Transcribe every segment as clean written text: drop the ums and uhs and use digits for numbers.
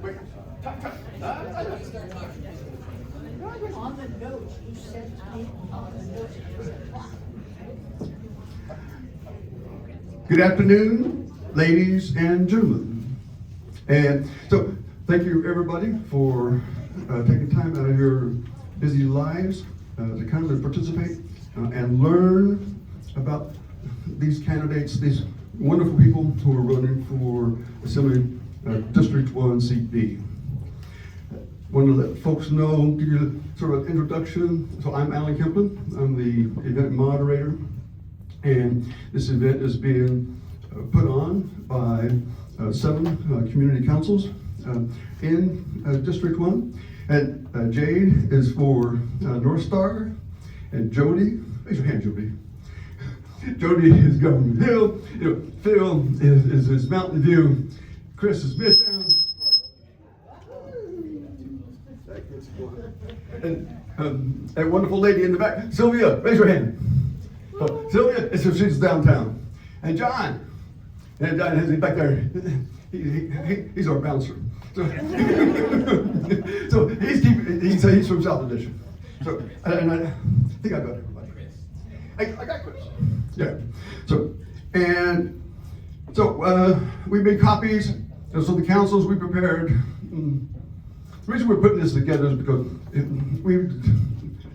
Wait. On the notes, you said on the notes. Good afternoon, ladies and gentlemen. And so, thank you everybody for taking time out of your busy lives to come and participate and learn about these candidates, these wonderful people who are running for Assembly District 1 Seat B. Want to let folks know, give you sort of an introduction. So I'm Alan Kemplin, I'm the event moderator, and this event is being put on by 7 community councils in District 1. And Jade is for North Star, and Jody, raise your hand, Jody. Jody is Government Hill, Phil is Mountain View, Chris is Midtown. And a wonderful lady in the back, Sylvia, raise your hand. Sylvia, she's downtown. And John is back there. He's our bouncer. So he's from South Edition. So and I think I got everybody. I got Chris. Yeah. So we made copies. And so the councils we prepared. The reason we're putting this together is because we've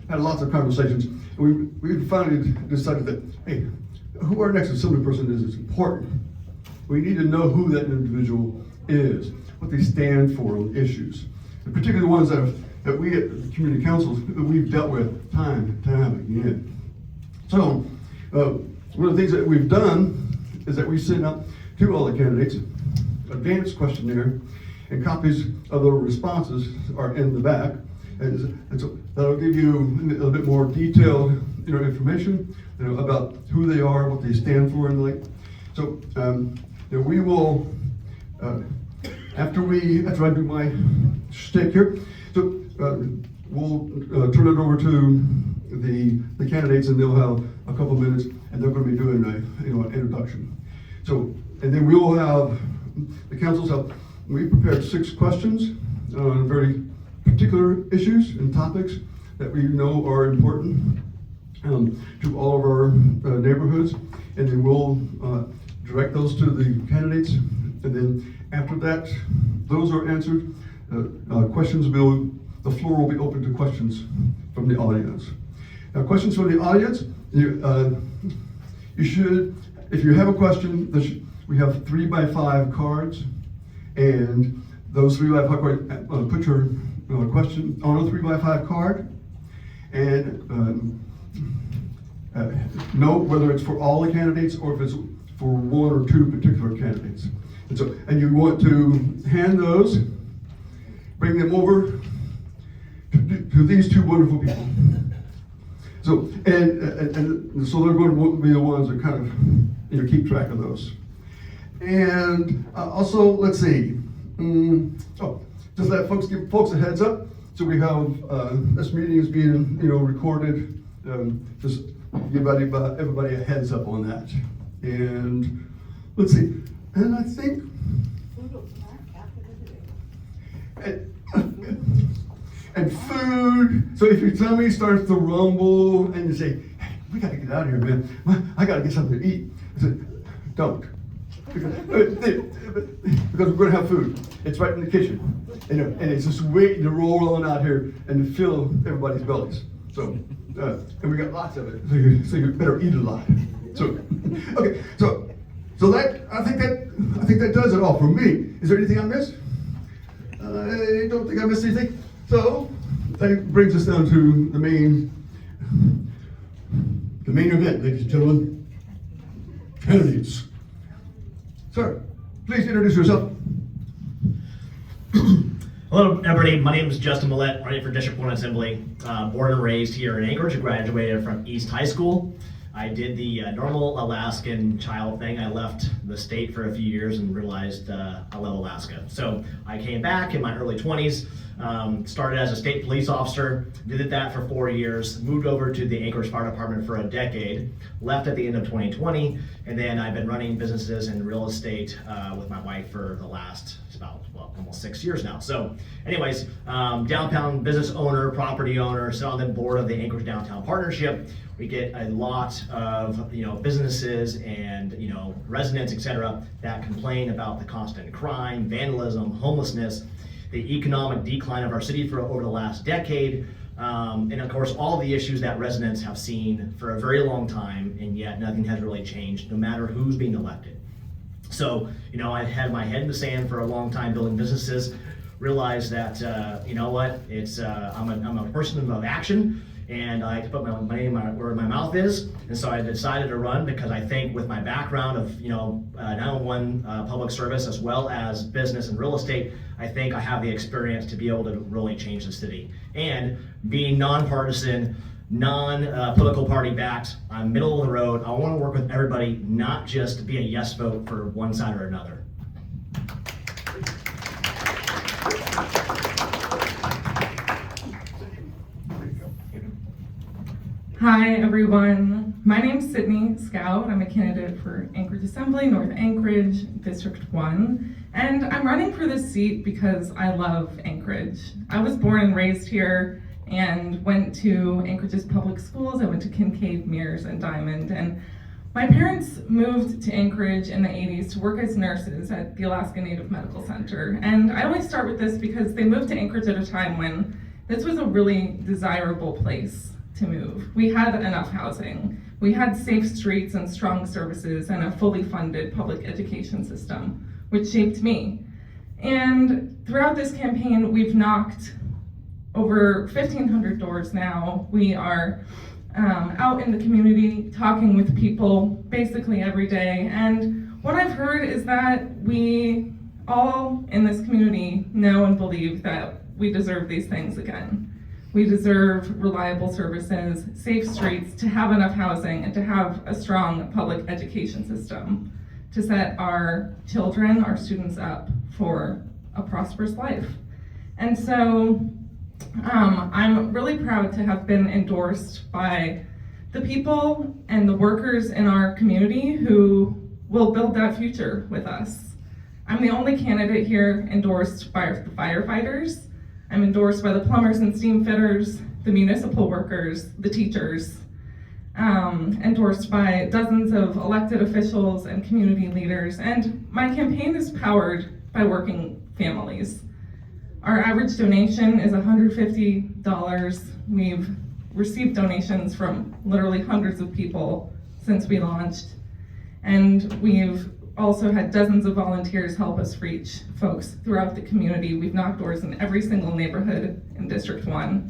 had lots of conversations. And we finally decided that, hey, who our next assembly person is important. We need to know who that individual is, what they stand for on issues, and particularly the ones that we at the community councils that we've dealt with time and time again. So one of the things that we've done is that we sent out to all the candidates advance questionnaire, and copies of the responses are in the back, and so that'll give you a little bit more detailed information about who they are, what they stand for, and like. So we will after I do my shtick here, so we'll turn it over to the candidates, and they'll have a couple minutes, and they're going to be doing an introduction. So and then we will have the council's help. We prepared 6 questions on very particular issues and topics that we know are important to all of our neighborhoods, and then we'll direct those to the candidates, and then after that, those are answered. The floor will be open to questions from the audience. Now, questions from the audience, you should, if you have a question, we have 3x5 cards. And those 3x5 cards, put your question on a 3x5 card, and note whether it's for all the candidates or if it's for 1 or 2 particular candidates. And you want to hand those, bring them over to these 2 wonderful people. So and so they're going to be the ones that kind of keep track of those. And also, let's see. Just give folks a heads up. So we have this meeting is being recorded. Just give everybody a heads up on that. And let's see. And I think. And food. So if your tummy starts to rumble and you say, "Hey, we got to get out of here, man. I got to get something to eat," I said, "Don't." Because we're going to have food. It's right in the kitchen, and it's just waiting to roll on out here and to fill everybody's bellies. So, and we got lots of it. So you better eat a lot. So, okay. So that I think that does it all for me. Is there anything I missed? I don't think I missed anything. So that brings us down to the main event, ladies and gentlemen. Candidates. Sir, please introduce yourself. Hello, everybody. My name is Justin Milette, running for District 1 Assembly. Born and raised here in Anchorage. Graduated from East High School. I did the normal Alaskan child thing. I left the state for a few years and realized I love Alaska. So I came back in my early 20s, started as a state police officer, did that for 4 years, moved over to the Anchorage Fire Department for a decade, left at the end of 2020, and then I've been running businesses in real estate with my wife for the last almost 6 years now. So anyways, downtown business owner, property owner, sit on the board of the Anchorage Downtown Partnership. We get a lot of businesses and residents, etc., that complain about the constant crime, vandalism, homelessness, the economic decline of our city for over the last decade, and of course all the issues that residents have seen for a very long time, and yet nothing has really changed, no matter who's being elected. So I've had my head in the sand for a long time building businesses. Realized that I'm a person of action. And I like to put my money where my mouth is, and so I decided to run because I think with my background of 911 public service as well as business and real estate, I think I have the experience to be able to really change the city. And being nonpartisan, non-political party backed, I'm middle of the road. I want to work with everybody, not just be a yes vote for one side or another. Hi everyone, my name's Sydney Scout. I'm a candidate for Anchorage Assembly, North Anchorage, District 1, and I'm running for this seat because I love Anchorage. I was born and raised here and went to Anchorage's public schools. I went to Kincaid, Mears, and Diamond, and my parents moved to Anchorage in the 80s to work as nurses at the Alaska Native Medical Center. And I only start with this because they moved to Anchorage at a time when this was a really desirable place to move. We had enough housing. We had safe streets and strong services and a fully funded public education system, which shaped me. And throughout this campaign, we've knocked over 1,500 doors now. We are out in the community talking with people basically every day. And what I've heard is that we all in this community know and believe that we deserve these things again. We deserve reliable services, safe streets, to have enough housing, and to have a strong public education system to set our children, our students up for a prosperous life. And so I'm really proud to have been endorsed by the people and the workers in our community who will build that future with us. I'm the only candidate here endorsed by the firefighters. I'm endorsed by the plumbers and steam fitters, the municipal workers, the teachers, endorsed by dozens of elected officials and community leaders, and my campaign is powered by working families. Our average donation is $150. We've received donations from literally hundreds of people since we launched, and we've also had dozens of volunteers help us reach folks throughout the community. We've knocked doors in every single neighborhood in District 1.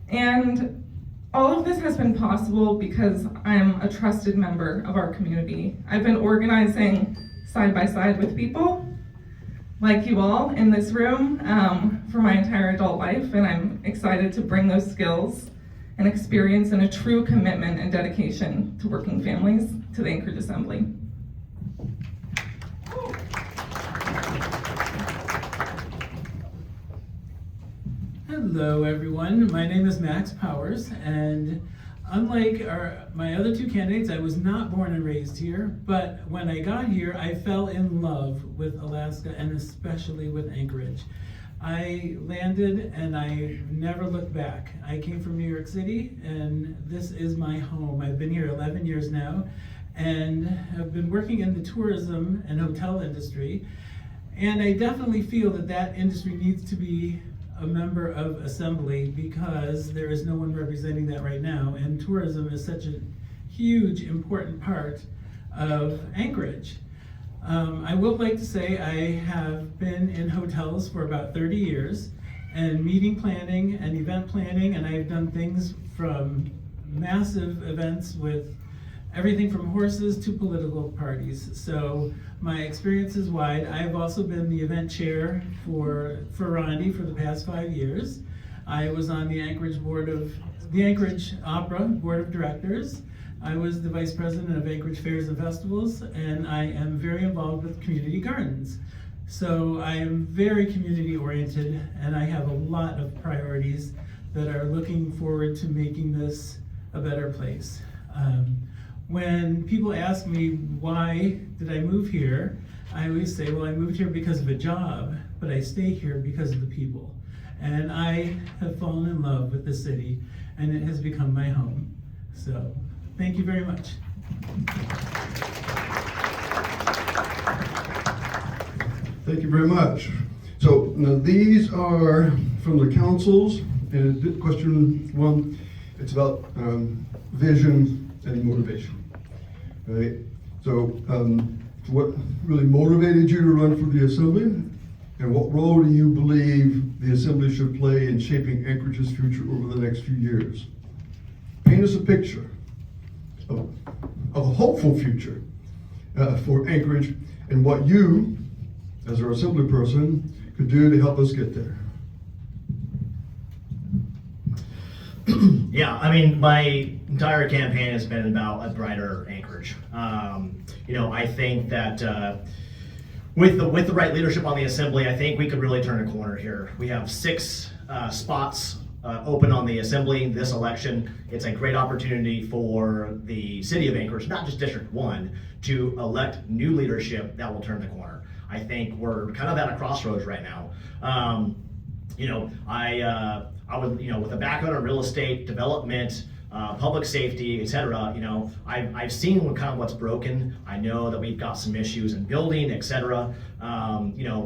And all of this has been possible because I'm a trusted member of our community. I've been organizing side by side with people like you all in this room for my entire adult life, and I'm excited to bring those skills and experience and a true commitment and dedication to working families to the Anchorage Assembly. Hello everyone, my name is Max Powers, and unlike my other two candidates, I was not born and raised here, but when I got here, I fell in love with Alaska and especially with Anchorage. I landed and I never looked back. I came from New York City and this is my home. I've been here 11 years now and have been working in the tourism and hotel industry, and I definitely feel that that industry needs to be a member of Assembly because there is no one representing that right now, and tourism is such a huge, important part of Anchorage. I would like to say I have been in hotels for about 30 years, and meeting planning and event planning, and I've done things from massive events with everything from horses to political parties. So my experience is wide. I've also been the event chair for Rondi for the past 5 years. I was on the Anchorage Opera Board of Directors. I was the vice president of Anchorage Fairs and Festivals, and I am very involved with community gardens. So I am very community oriented, and I have a lot of priorities that are looking forward to making this a better place. When people ask me why did I move here, I always say, well, I moved here because of a job, but I stay here because of the people. And I have fallen in love with the city, and it has become my home. So, thank you very much. Thank you very much. So now these are from the councils, and question one, it's about vision and motivation, right? So what really motivated you to run for the assembly, and what role do you believe the assembly should play in shaping Anchorage's future over the next few years? Paint us a picture of a hopeful future for Anchorage, and what you, as our assembly person, could do to help us get there. Yeah, I mean, my entire campaign has been about a brighter Anchorage. I think that with the right leadership on the assembly, I think we could really turn a corner here. We have 6 spots open on the assembly this election. It's a great opportunity for the city of Anchorage, not just District 1, to elect new leadership that will turn the corner. I think we're kind of at a crossroads right now. I would, with a background in real estate, development, public safety, et cetera, I've seen kind of what's broken. I know that we've got some issues in building, et cetera.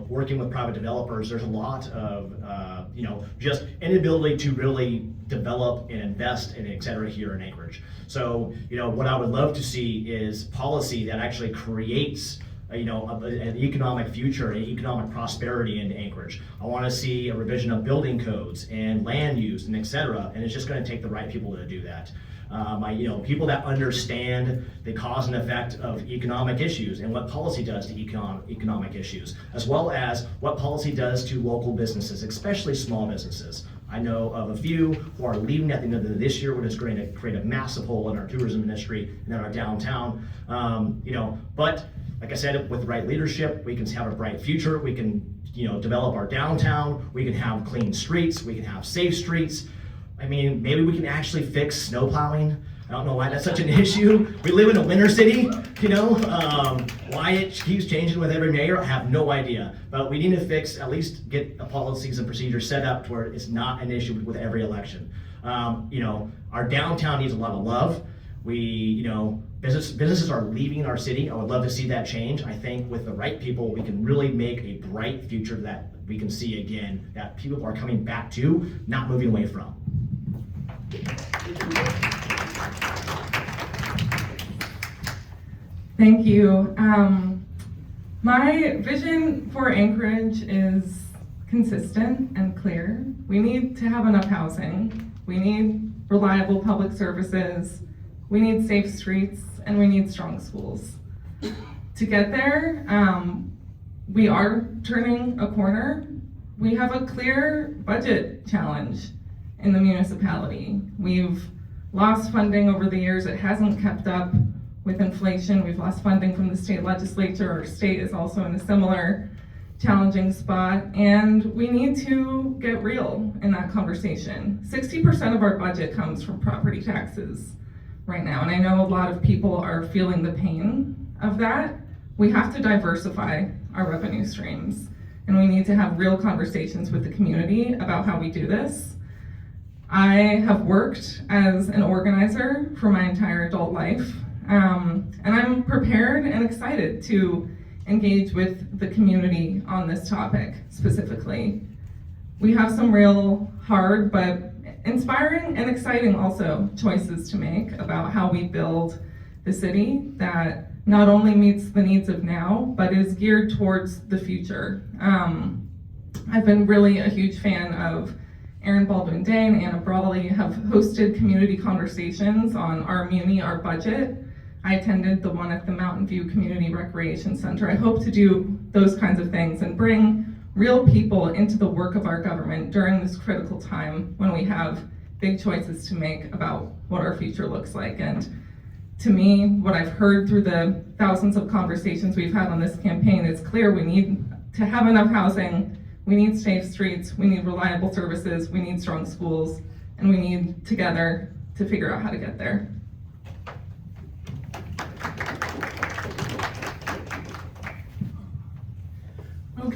Working with private developers, there's a lot of, just inability to really develop and invest in, et cetera, here in Anchorage. So, what I would love to see is policy that actually creates an economic future, an economic prosperity in Anchorage. I want to see a revision of building codes and land use and et cetera, and it's just going to take the right people to do that. People that understand the cause and effect of economic issues and what policy does to economic issues, as well as what policy does to local businesses, especially small businesses. I know of a few who are leaving at the end of this year, which is going to create a massive hole in our tourism industry and in our downtown. But like I said, with the right leadership, we can have a bright future. We can, develop our downtown. We can have clean streets. We can have safe streets. I mean, maybe we can actually fix snow plowing. I don't know why that's such an issue. We live in a winter city, why it keeps changing with every mayor, I have no idea. But we need to at least get policies and procedures set up to where it's not an issue with every election. Our downtown needs a lot of love. Businesses are leaving our city. I would love to see that change. I think with the right people, we can really make a bright future that we can see again, that people are coming back to, not moving away from. Thank you. My vision for Anchorage is consistent and clear. We need to have enough housing. We need reliable public services. We need safe streets, and we need strong schools. To get there, we are turning a corner. We have a clear budget challenge in the municipality. We've lost funding over the years. It hasn't kept up with inflation. We've lost funding from the state legislature. Our state is also in a similar challenging spot, and we need to get real in that conversation. 60% of our budget comes from property taxes right now, and I know a lot of people are feeling the pain of that. We have to diversify our revenue streams, and we need to have real conversations with the community about how we do this. I have worked as an organizer for my entire adult life, and I'm prepared and excited to engage with the community on this topic specifically. We have some real hard but inspiring and exciting also choices to make about how we build the city that not only meets the needs of now, but is geared towards the future. I've been really a huge fan of Erin Baldwin-Day and Anna Brawley have hosted community conversations on our muni, our budget. I attended the one at the Mountain View Community Recreation Center. I hope to do those kinds of things and bring real people into the work of our government during this critical time when we have big choices to make about what our future looks like. And to me, what I've heard through the thousands of conversations we've had on this campaign, it's clear we need to have enough housing, we need safe streets, we need reliable services, we need strong schools, and we need together to figure out how to get there.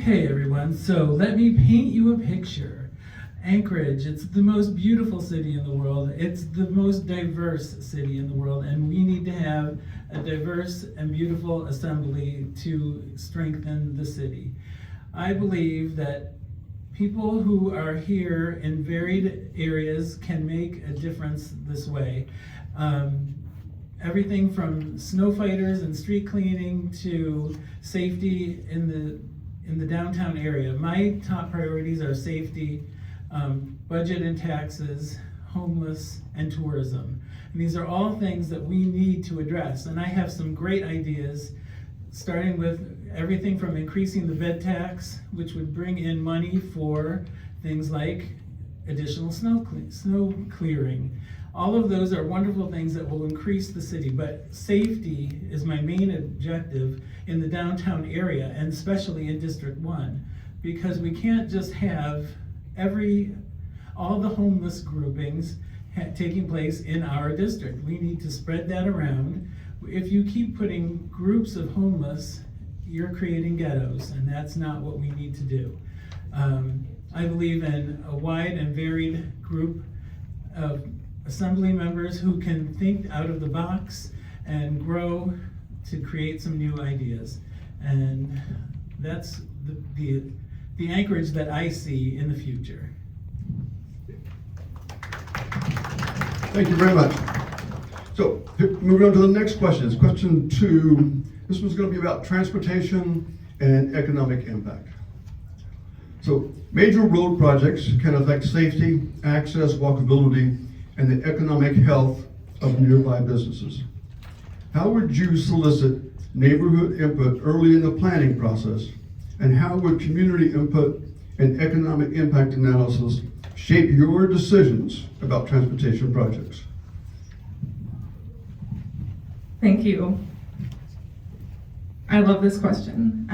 Okay, everyone, so let me paint you a picture. Anchorage, it's the most beautiful city in the world. It's the most diverse city in the world, and we need to have a diverse and beautiful assembly to strengthen the city. I believe that people who are here in varied areas can make a difference this way. Everything from snow fighters and street cleaning to safety in the downtown area. My top priorities are safety, budget and taxes, homeless, and tourism. And these are all things that we need to address. And I have some great ideas, starting with everything from increasing the bed tax, which would bring in money for things like additional snow clearing. All of those are wonderful things that will increase the city, but safety is my main objective in the downtown area, and especially in District 1, because we can't just have all the homeless groupings taking place in our district. We need to spread that around. If you keep putting groups of homeless, you're creating ghettos, and that's not what we need to do. I believe in a wide and varied group of assembly members who can think out of the box and grow to create some new ideas. And that's the Anchorage that I see in the future. Thank you very much. So, moving on to the next question. It's question 2. This one's going to be about transportation and economic impact. So, major road projects can affect safety, access, walkability, and the economic health of nearby businesses. How would you solicit neighborhood input early in the planning process? And how would community input and economic impact analysis shape your decisions about transportation projects? Thank you. I love this question.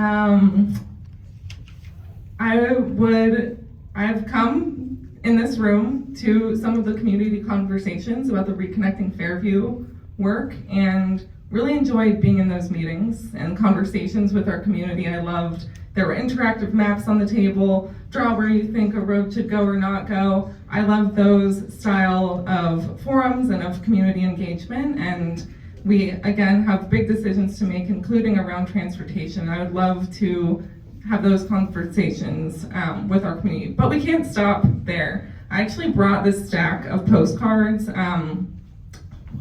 I've come in this room to some of the community conversations about the Reconnecting Fairview work and really enjoyed being in those meetings and conversations with our community. I loved there were interactive maps on the table, draw where you think a road should go or not go. I love those style of forums and of community engagement, and we again have big decisions to make, including around transportation. I would love to have those conversations with our community, but we can't stop there. I actually brought this stack of postcards.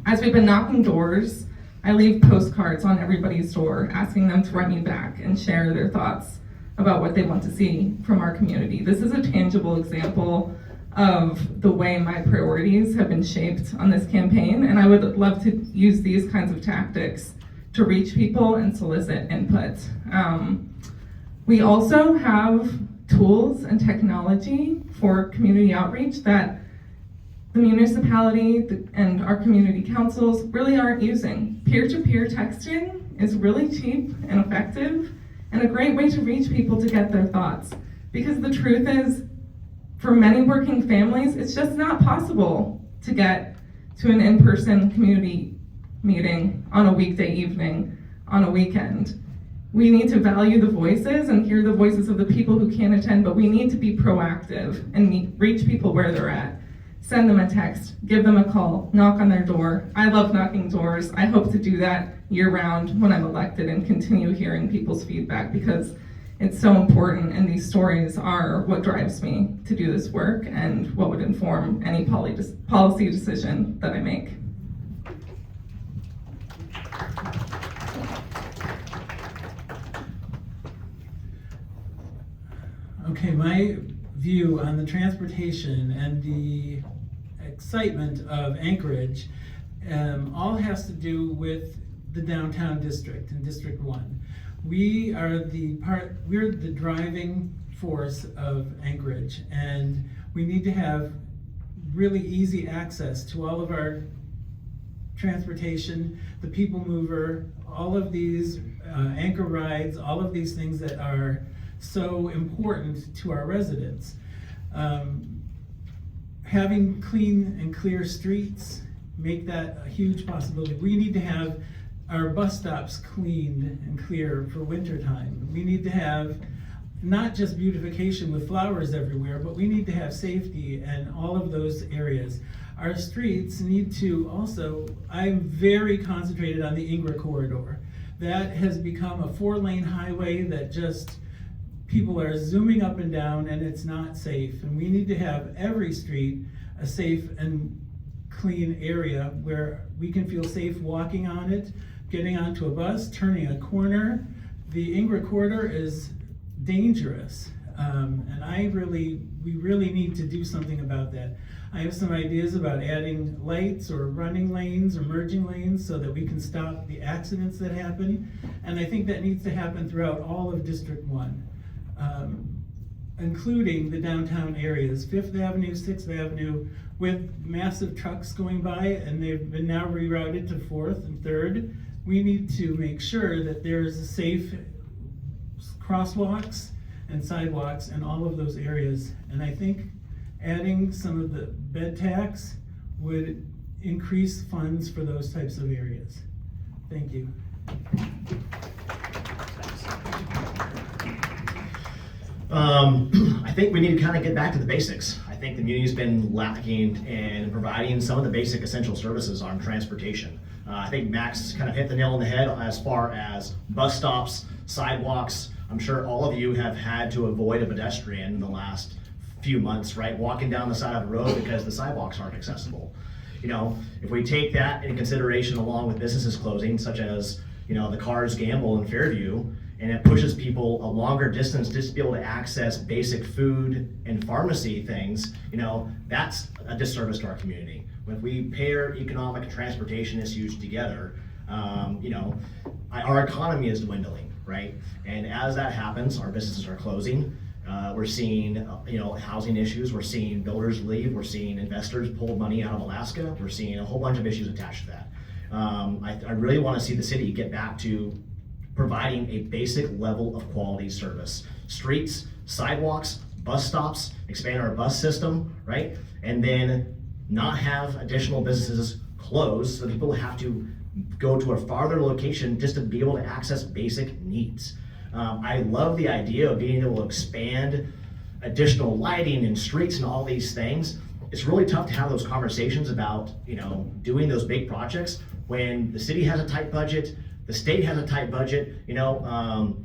As we've been knocking doors, I leave postcards on everybody's door asking them to write me back and share their thoughts about what they want to see from our community. This is a tangible example of the way my priorities have been shaped on this campaign, and I would love to use these kinds of tactics to reach people and solicit input. We also have tools and technology for community outreach that the municipality and our community councils really aren't using. Peer-to-peer texting is really cheap and effective and a great way to reach people to get their thoughts. Because the truth is, for many working families, it's just not possible to get to an in-person community meeting on a weekday evening, on a weekend. We need to value the voices and hear the voices of the people who can't attend, but we need to be proactive and reach people where they're at. Send them a text, give them a call, knock on their door. I love knocking doors. I hope to do that year-round when I'm elected and continue hearing people's feedback, because it's so important, and these stories are what drives me to do this work and what would inform any policy decision that I make. Okay, my view on the transportation and the excitement of Anchorage all has to do with the downtown district in District 1. We're the driving force of Anchorage, and we need to have really easy access to all of our transportation, the people mover, all of these anchor rides, all of these things that are so important to our residents. Having clean and clear streets make that a huge possibility. We need to have our bus stops cleaned and clear for winter time. We need to have not just beautification with flowers everywhere, but we need to have safety and all of those areas. Our streets need to also, I'm very concentrated on the Ingra corridor. That has become a 4-lane highway that just, people are zooming up and down and it's not safe. And we need to have every street a safe and clean area where we can feel safe walking on it, getting onto a bus, turning a corner. The Ingra corridor is dangerous. And we really need to do something about that. I have some ideas about adding lights or running lanes or merging lanes so that we can stop the accidents that happen. And I think that needs to happen throughout all of District 1, including the downtown areas, 5th Avenue, 6th Avenue, with massive trucks going by, and they've been now rerouted to 4th and 3rd. We need to make sure that there's safe crosswalks and sidewalks in all of those areas. And I think adding some of the bed tax would increase funds for those types of areas. Thank you. I think we need to kind of get back to the basics. I think the community's been lacking in providing some of the basic essential services on transportation. I think Max kind of hit the nail on the head as far as bus stops, sidewalks. I'm sure all of you have had to avoid a pedestrian in the last few months, right? Walking down the side of the road because the sidewalks aren't accessible. You know, if we take that into consideration along with businesses closing, such as, you know, the Cars Gamble in Fairview, and it pushes people a longer distance just to be able to access basic food and pharmacy things, you know, that's a disservice to our community. When we pair economic and transportation issues together, you know, our economy is dwindling, right? And as that happens, our businesses are closing. We're seeing, you know, housing issues. We're seeing builders leave. We're seeing investors pull money out of Alaska. We're seeing a whole bunch of issues attached to that. I really want to see the city get back to providing a basic level of quality service. Streets, sidewalks, bus stops, expand our bus system, right? And then not have additional businesses close so people have to go to a farther location just to be able to access basic needs. I love the idea of being able to expand additional lighting in streets and all these things. It's really tough to have those conversations about, you know, doing those big projects when the city has a tight budget, the state has a tight budget. You know,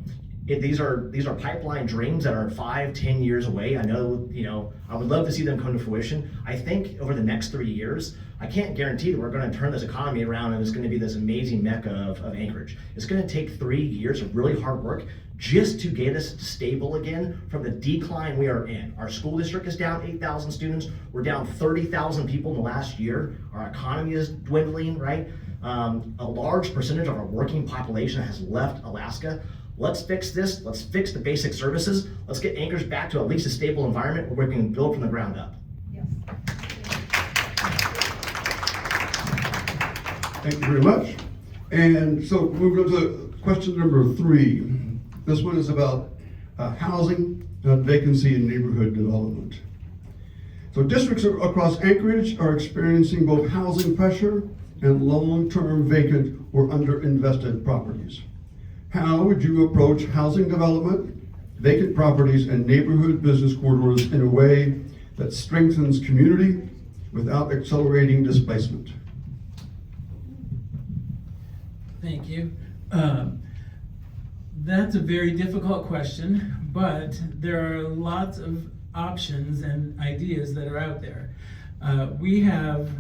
these are pipeline dreams that are 5-10 years away. I know, you know, I would love to see them come to fruition. I think over the next 3 years, I can't guarantee that we're going to turn this economy around and it's going to be this amazing mecca of Anchorage. It's going to take 3 years of really hard work just to get us stable again from the decline we are in. Our school district is down 8,000 students. We're down 30,000 people in the last year. Our economy is dwindling, right? A large percentage of our working population has left Alaska. Let's fix this. Let's fix the basic services. Let's get Anchorage back to at least a stable environment where we can build from the ground up. Yes. Thank you very much. And so moving on to question number 3. This one is about housing, vacancy, and neighborhood development. So districts across Anchorage are experiencing both housing pressure and long-term vacant or underinvested properties. How would you approach housing development, vacant properties, and neighborhood business corridors in a way that strengthens community without accelerating displacement? Thank you. That's a very difficult question, but there are lots of options and ideas that are out there. We have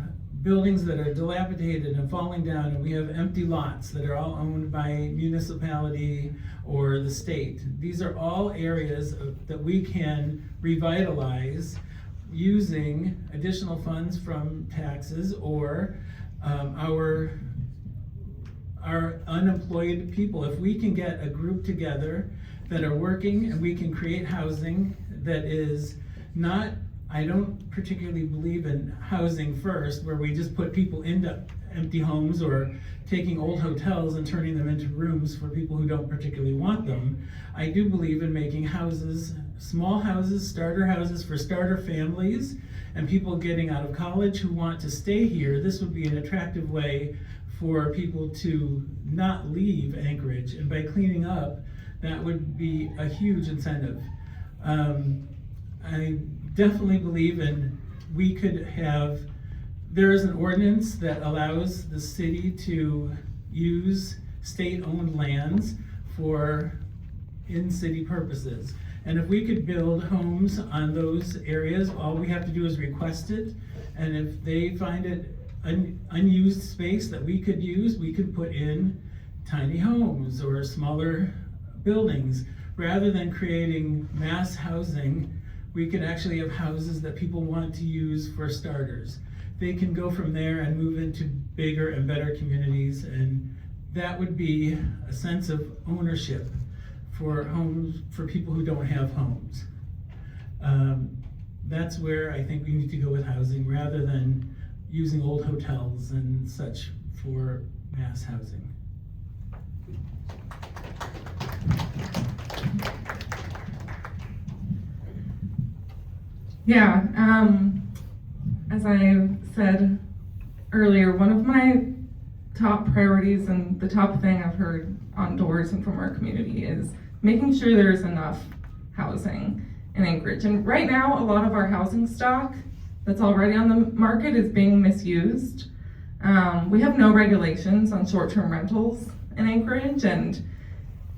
buildings that are dilapidated and falling down, and we have empty lots that are all owned by municipality or the state. These are all areas that we can revitalize using additional funds from taxes or our unemployed people. If we can get a group together that are working and we can create housing that is not, I don't particularly believe in housing first, where we just put people into empty homes or taking old hotels and turning them into rooms for people who don't particularly want them. I do believe in making houses, small houses, starter houses for starter families and people getting out of college who want to stay here. This would be an attractive way for people to not leave Anchorage. And by cleaning up That would be a huge incentive. I definitely believe we could have, there is an ordinance that allows the city to use state-owned lands for in-city purposes. And if we could build homes on those areas, all we have to do is request it. And if they find it unused space that we could use, we could put in tiny homes or smaller buildings. Rather than creating mass housing, we could actually have houses that people want to use for starters. They can go from there and move into bigger and better communities, and that would be a sense of ownership for homes, for people who don't have homes. That's where I think we need to go with housing, rather than using old hotels and such for mass housing. Yeah, as I said earlier, one of my top priorities and the top thing I've heard on doors and from our community is making sure there's enough housing in Anchorage. And right now, a lot of our housing stock that's already on the market is being misused. We have no regulations on short-term rentals in Anchorage, and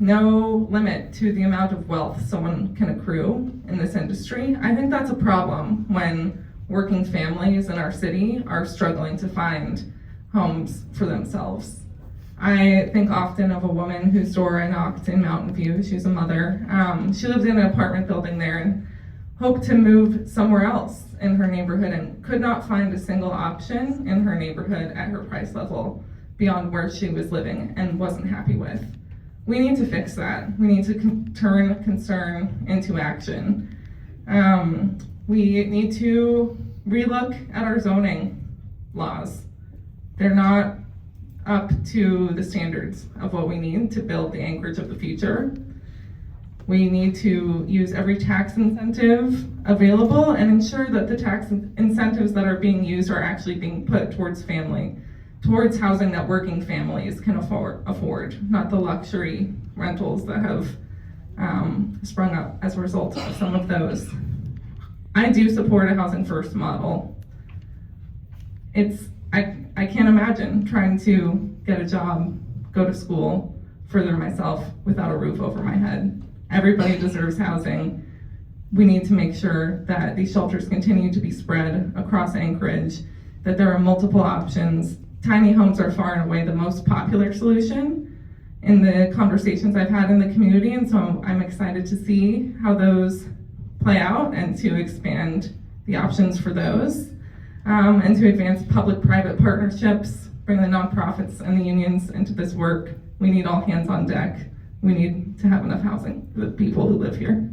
no limit to the amount of wealth someone can accrue in this industry. I think that's a problem when working families in our city are struggling to find homes for themselves. I think often of a woman whose door I knocked in Mountain View. She's a mother. She lived in an apartment building there and hoped to move somewhere else in her neighborhood and could not find a single option in her neighborhood at her price level beyond where she was living and wasn't happy with. We need to fix that. We need to turn concern into action. We need to relook at our zoning laws. They're not up to the standards of what we need to build the Anchorage of the future. We need to use every tax incentive available and ensure that the tax incentives that are being used are actually being put towards towards housing that working families can afford, not the luxury rentals that have sprung up as a result of some of those. I do support a housing first model. I can't imagine trying to get a job, go to school, further myself without a roof over my head. Everybody deserves housing. We need to make sure that these shelters continue to be spread across Anchorage, that there are multiple options. Tiny homes are far and away the most popular solution in the conversations I've had in the community, and so I'm excited to see how those play out and to expand the options for those, and to advance public-private partnerships, bring the nonprofits and the unions into this work. We need all hands on deck. We need to have enough housing for the people who live here.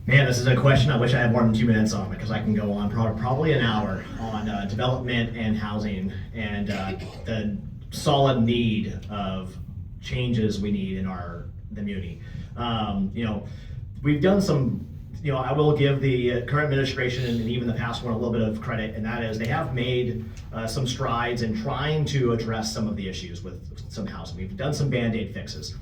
Man, this is a question I wish I had more than 2 minutes on, because I can go on probably an hour on development and housing and the solid need of changes we need in the community. We've done some, I will give the current administration and even the past one a little bit of credit, and that is they have made some strides in trying to address some of the issues with some housing. We've done some Band-Aid fixes.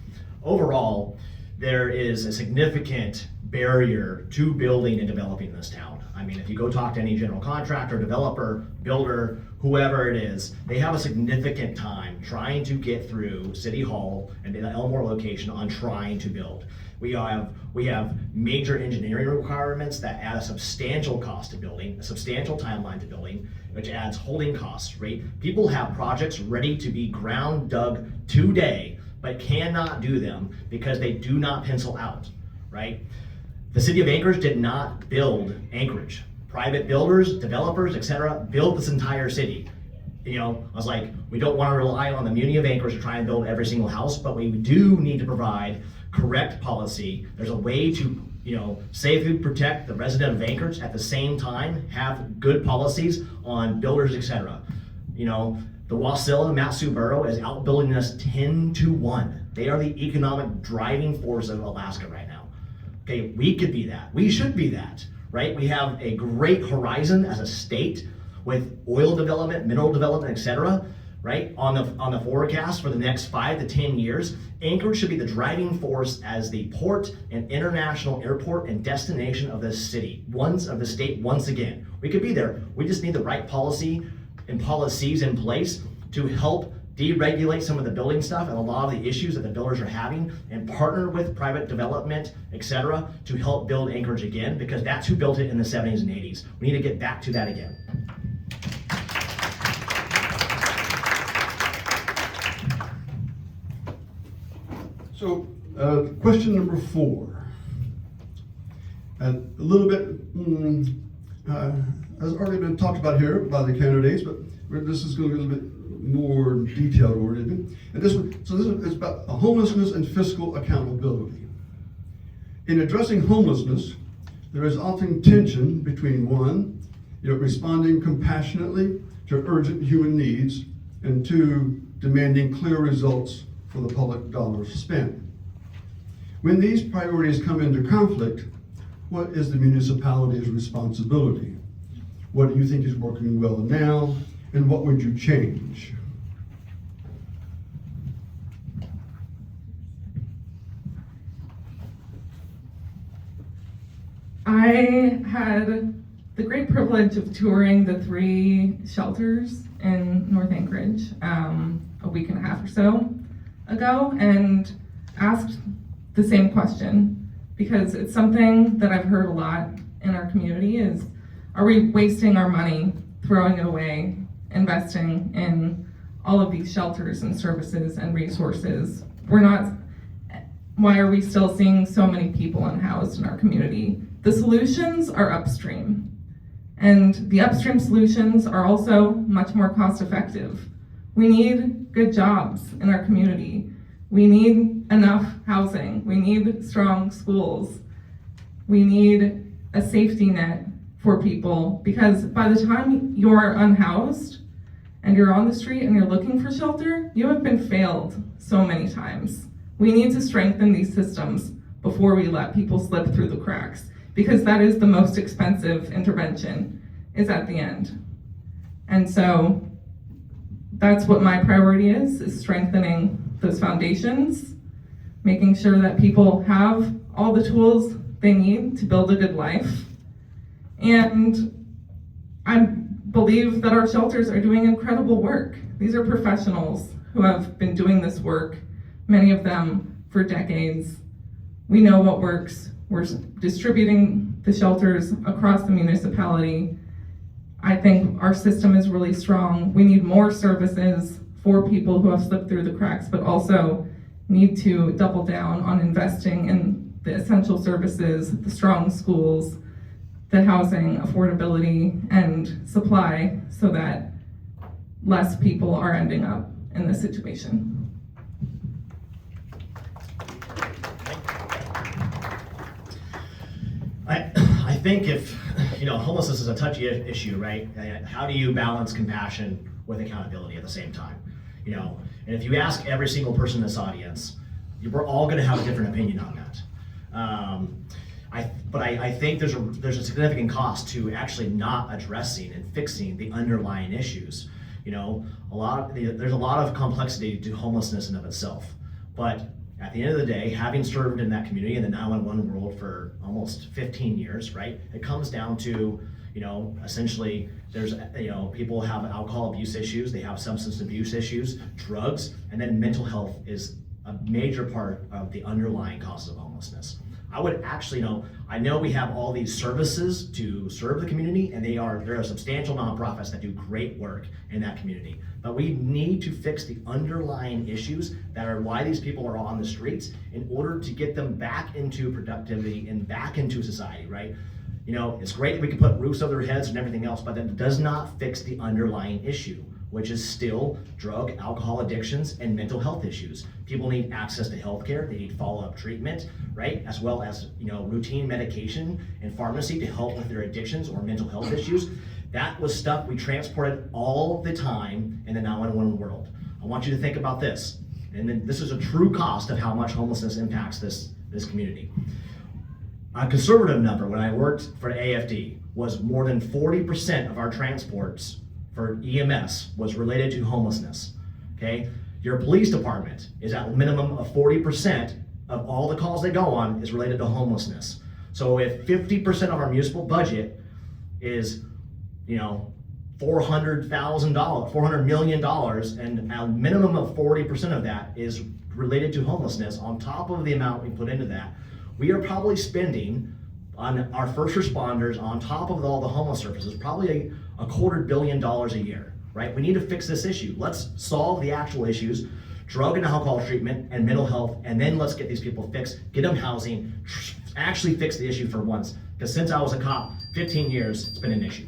Overall, there is a significant barrier to building and developing in this town. I mean, if you go talk to any general contractor, developer, builder, whoever it is, they have a significant time trying to get through City Hall and the Elmore location on trying to build. We have major engineering requirements that add a substantial cost to building, a substantial timeline to building, which adds holding costs, right? People have projects ready to be ground dug today, but cannot do them because they do not pencil out, right? The city of Anchorage did not build Anchorage. Private builders, developers, etc., built this entire city. I was like, we don't want to rely on the Muni of Anchorage to try and build every single house, but we do need to provide correct policy. There's a way to, safely protect the resident of Anchorage at the same time, have good policies on builders, etc. The Wasilla Matsu Borough is outbuilding us 10-1. They are the economic driving force of Alaska right now. Okay, we could be that. We should be that, right? We have a great horizon as a state with oil development, mineral development, etc. right? On the forecast for the next 5 to 10 years, Anchorage should be the driving force as the port and international airport and destination of the state once again. We could be there. We just need the right policy and policies in place to help deregulate some of the building stuff and a lot of the issues that the builders are having, and partner with private development, etc., to help build Anchorage again, because that's who built it in the 70s and 80s. We need to get back to that again. So, question number 4. A little bit has already been talked about here by the candidates, but this is going to be a little bit more detailed oriented. And this is about homelessness and fiscal accountability. In addressing homelessness, there is often tension between 1, responding compassionately to urgent human needs, and 2, demanding clear results for the public dollars spent. When these priorities come into conflict, what is the municipality's responsibility? What do you think is working well now, and what would you change? I had the great privilege of touring the 3 shelters in North Anchorage a week and a half or so ago, and asked the same question, because it's something that I've heard a lot in our community is, are we wasting our money, throwing it away, investing in all of these shelters and services and resources? Why are we still seeing so many people unhoused in our community? The solutions are upstream, and the upstream solutions are also much more cost effective. We need good jobs in our community. We need enough housing. We need strong schools. We need a safety net for people, because by the time you're unhoused and you're on the street and you're looking for shelter, you have been failed so many times. We need to strengthen these systems before we let people slip through the cracks, because that is the most expensive intervention, is at the end. And so that's what my priority is strengthening those foundations, making sure that people have all the tools they need to build a good life. And I believe that our shelters are doing incredible work. These are professionals who have been doing this work, many of them for decades. We know what works. We're distributing the shelters across the municipality. I think our system is really strong. We need more services for people who have slipped through the cracks, but also need to double down on investing in the essential services, the strong schools, the housing, affordability, and supply, so that less people are ending up in this situation. I think if, homelessness is a touchy issue, right? How do you balance compassion with accountability at the same time? And if you ask every single person in this audience, we're all going to have a different opinion on that. But I think there's a significant cost to actually not addressing and fixing the underlying issues. There's a lot of complexity to homelessness in of itself. But at the end of the day, having served in that community in the 911 world for almost 15 years, right? It comes down to, essentially there's, people have alcohol abuse issues, they have substance abuse issues, drugs, and then mental health is a major part of the underlying causes of homelessness. I would actually I know we have all these services to serve the community, and there are substantial nonprofits that do great work in that community. But we need to fix the underlying issues that are why these people are on the streets in order to get them back into productivity and back into society, right? It's great that we can put roofs over their heads and everything else, but that does not fix the underlying issue, which is still drug, alcohol addictions, and mental health issues. People need access to healthcare, they need follow-up treatment, right? As well as, routine medication and pharmacy to help with their addictions or mental health issues. That was stuff we transported all the time in the 911 world. I want you to think about this. And then this is a true cost of how much homelessness impacts this community. A conservative number when I worked for AFD was more than 40% of our transports for EMS was related to homelessness, okay? Your police department is at a minimum of 40% of all the calls they go on is related to homelessness. So if 50% of our municipal budget is, $400 million, and a minimum of 40% of that is related to homelessness, on top of the amount we put into that, we are probably spending on our first responders, on top of all the homeless services, probably a $250 million a year, right? We need to fix this issue. Let's solve the actual issues, drug and alcohol treatment and mental health, and then let's get these people fixed, get them housing, actually fix the issue for once. Because since I was a cop, 15 years, it's been an issue.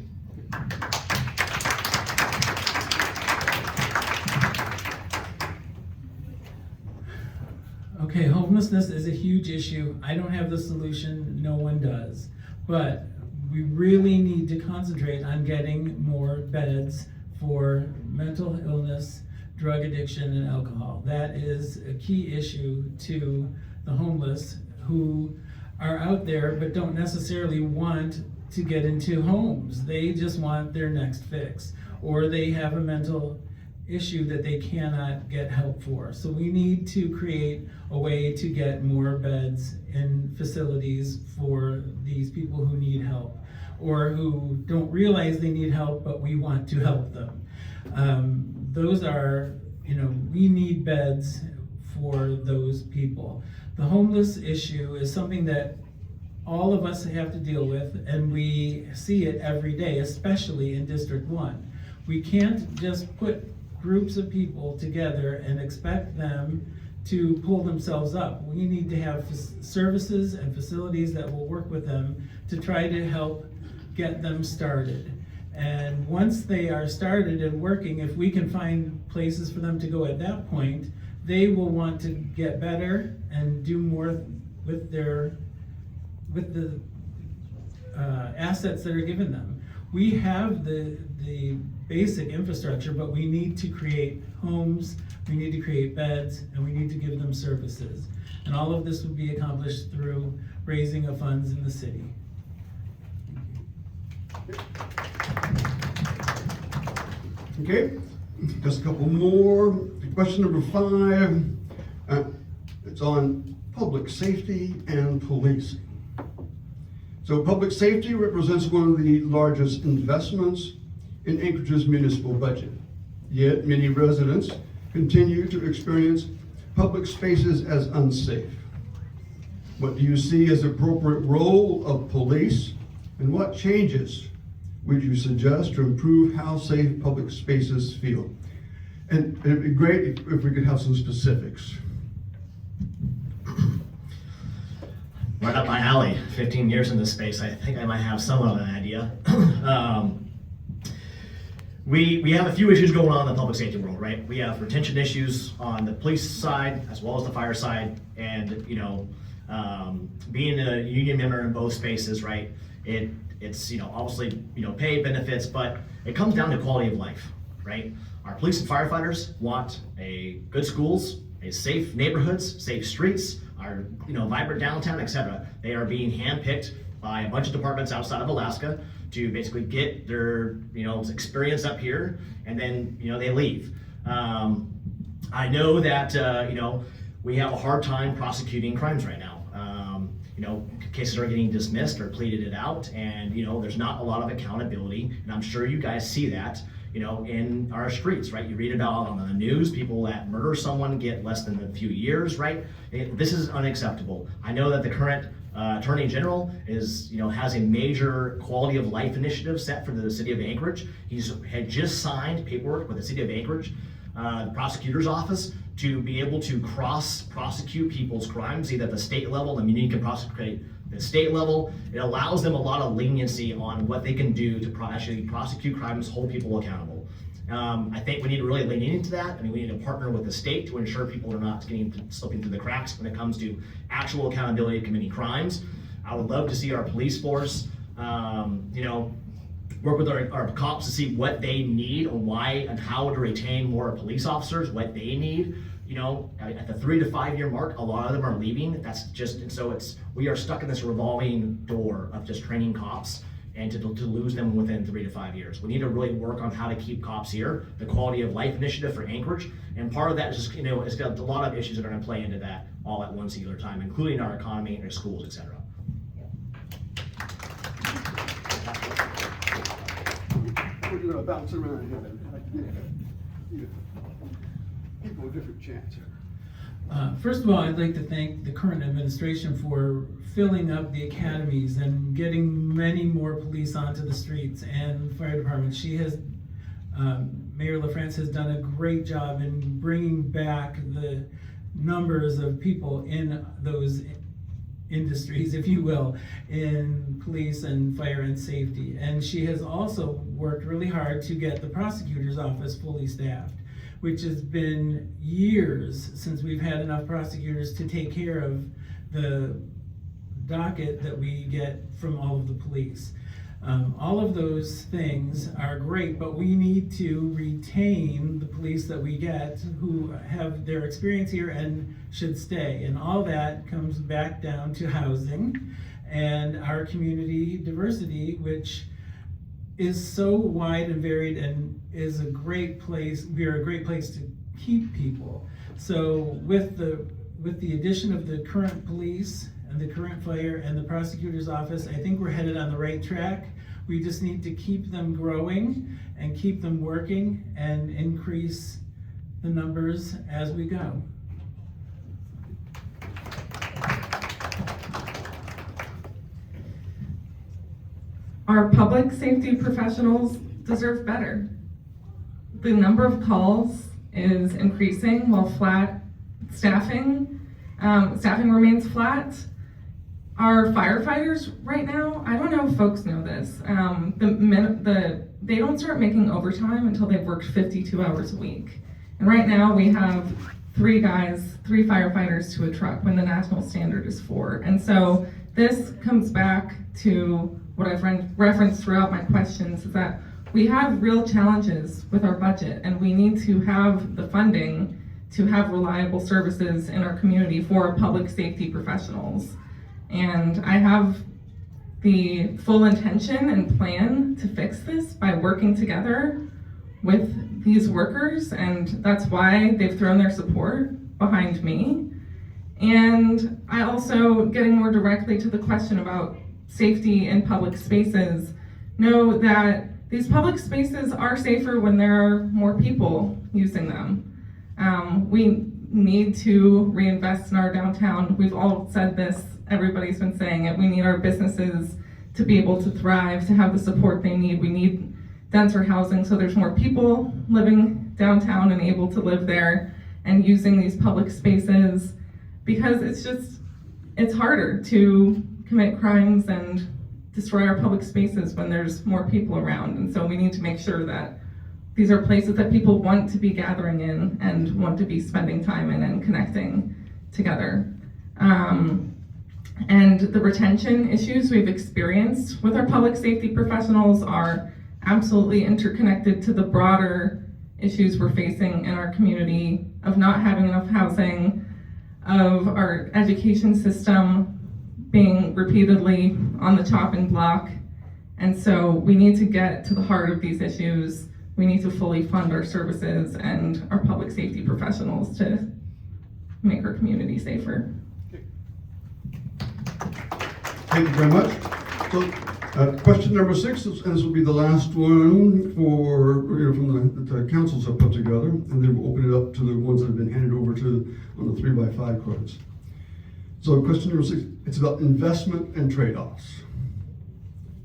Okay, homelessness is a huge issue. I don't have the solution, no one does. But we really need to concentrate on getting more beds for mental illness, drug addiction, and alcohol. That is a key issue to the homeless who are out there but don't necessarily want to get into homes. They just want their next fix, or they have a mental issue that they cannot get help for. So we need to create a way to get more beds in facilities for these people who need help, or who don't realize they need help, but we want to help them. Those are, we need beds for those people. The homeless issue is something that all of us have to deal with, and we see it every day, especially in District 1. We can't just put groups of people together and expect them to pull themselves up. We need to have services and facilities that will work with them to try to help get them started. And once they are started and working, if we can find places for them to go at that point, they will want to get better and do more with the assets that are given them. We have the basic infrastructure, but we need to create homes, we need to create beds, and we need to give them services. And all of this would be accomplished through raising of funds in the city. Okay, just a couple more. Question number 5, it's on public safety and policing. So public safety represents one of the largest investments in Anchorage's municipal budget. Yet many residents continue to experience public spaces as unsafe. What do you see as the appropriate role of police, and what changes would you suggest to improve how safe public spaces feel? And it'd be great if we could have some specifics. Right up my alley, 15 years in this space, I think I might have some of an idea. We have a few issues going on in the public safety world, right? We have retention issues on the police side as well as the fire side, and being a union member in both spaces, right? It's obviously pay, benefits, but it comes down to quality of life, right? Our police and firefighters want a good schools, a safe neighborhoods, safe streets, our vibrant downtown, etc. They are being handpicked by a bunch of departments outside of Alaska to basically get their experience up here, and then they leave. I know that we have a hard time prosecuting crimes right now. Cases are getting dismissed or pleaded it out, and there's not a lot of accountability, and I'm sure you guys see that in our streets, right? You read about on the news, people that murder someone get less than a few years, right? This is unacceptable. I know that the current Attorney General has a major quality of life initiative set for the city of Anchorage. Had just signed paperwork with the city of Anchorage, the prosecutor's office, to be able to cross-prosecute people's crimes, either at the state level. I mean, you can prosecute the state level. It allows them a lot of leniency on what they can do to actually prosecute crimes, hold people accountable. I think we need to really lean into that. I mean, we need to partner with the state to ensure people are not slipping through the cracks when it comes to actual accountability of committing crimes. I would love to see our police force, work with our cops to see what they need and why and how to retain more police officers, what they need. At the 3 to 5 year mark, a lot of them are leaving. We are stuck in this revolving door of just training cops and to lose them within 3 to 5 years. We need to really work on how to keep cops here, the quality of life initiative for Anchorage, and part of that is just, it's got a lot of issues that are gonna play into that all at one singular time, including our economy and our schools, et cetera. We're gonna bounce around here then. Give people a different chance here. First of all, I'd like to thank the current administration for filling up the academies and getting many more police onto the streets and fire departments. Mayor LaFrance has done a great job in bringing back the numbers of people in those industries, if you will, in police and fire and safety. And she has also worked really hard to get the prosecutor's office fully staffed, which has been years since we've had enough prosecutors to take care of the docket that we get from all of the police. All of those things are great, but we need to retain the police that we get who have their experience here and should stay. And all that comes back down to housing and our community diversity, which is so wide and varied and is a great place. We are a great place to keep people. So with the addition of the current police and the current fire and the prosecutor's office, I think we're headed on the right track. We just need to keep them growing and keep them working and increase the numbers as we go. Our public safety professionals deserve better. The number of calls is increasing while staffing remains flat. Our firefighters right now, I don't know if folks know this, they don't start making overtime until they've worked 52 hours a week. And right now we have 3 firefighters to a truck when the national standard is 4. And so this comes back to what I've referenced throughout my questions, is that we have real challenges with our budget, and we need to have the funding to have reliable services in our community for our public safety professionals. And I have the full intention and plan to fix this by working together with these workers, and that's why they've thrown their support behind me. And I also, getting more directly to the question about safety in public spaces, know that these public spaces are safer when there are more people using them. We need to reinvest in our downtown. We've all said this, everybody's been saying it. We need our businesses to be able to thrive, to have the support they need. We need denser housing so there's more people living downtown and able to live there and using these public spaces, because it's harder to commit crimes and destroy our public spaces when there's more people around. And so we need to make sure that these are places that people want to be gathering in and want to be spending time in and connecting together. And the retention issues we've experienced with our public safety professionals are absolutely interconnected to the broader issues we're facing in our community of not having enough housing, of our education system being repeatedly on the chopping block. And so we need to get to the heart of these issues. We need to fully fund our services and our public safety professionals to make our community safer. Thank you very much. So, question number 6, and this will be the last one from the councils have put together, and then we'll open it up to the ones that have been handed over to on the 3x5 cards. So question number 6, it's about investment and trade-offs.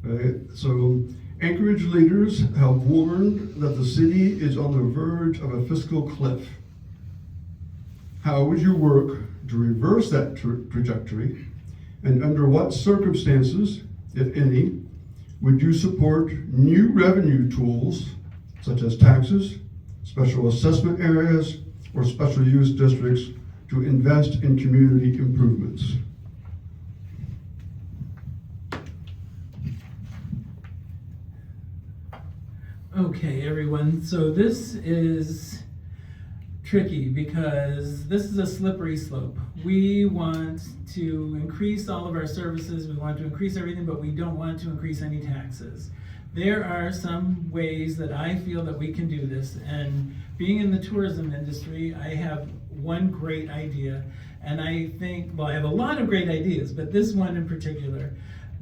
Right? So Anchorage leaders have warned that the city is on the verge of a fiscal cliff. How would you work to reverse that trajectory? And under what circumstances, if any, would you support new revenue tools such as taxes, special assessment areas, or special use districts to invest in community improvements? Okay, everyone, so this is tricky because this is a slippery slope. we want to increase all of our services, we want to increase everything, but we don't want to increase any taxes. There are some ways that I feel that we can do this, and being in the tourism industry, I have one great idea, and I think, well, I have a lot of great ideas, but this one in particular.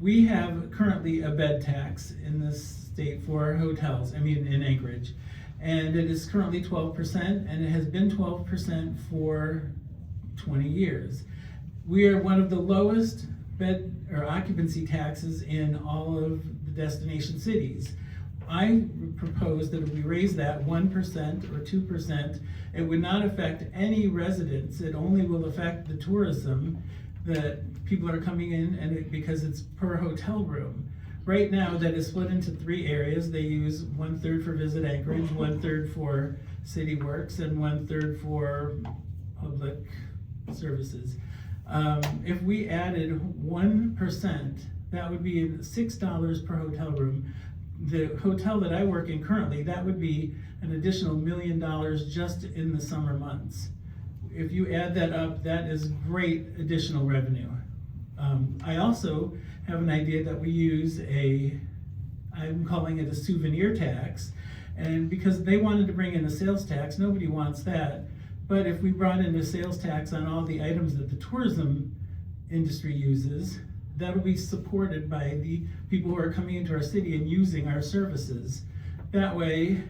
We have currently a bed tax in this state for hotels, in Anchorage, and it is currently 12%, and it has been 12% for 20 years. We are one of the lowest bed or occupancy taxes in all of the destination cities. I propose that if we raise that 1% or 2%, it would not affect any residents. It only will affect the tourism that people are coming in, and because it's per hotel room. Right now, that is split into 3 areas. They use 1/3 for Visit Anchorage, 1/3 for City Works, and 1/3 for public services. If we added 1%, that would be $6 per hotel room. The hotel that I work in currently, that would be an additional $1 million just in the summer months. If you add that up, that is great additional revenue. I also have an idea that we use I'm calling it a souvenir tax, and because they wanted to bring in a sales tax, nobody wants that. But if we brought in a sales tax on all the items that the tourism industry uses, that will be supported by the people who are coming into our city and using our services. That way,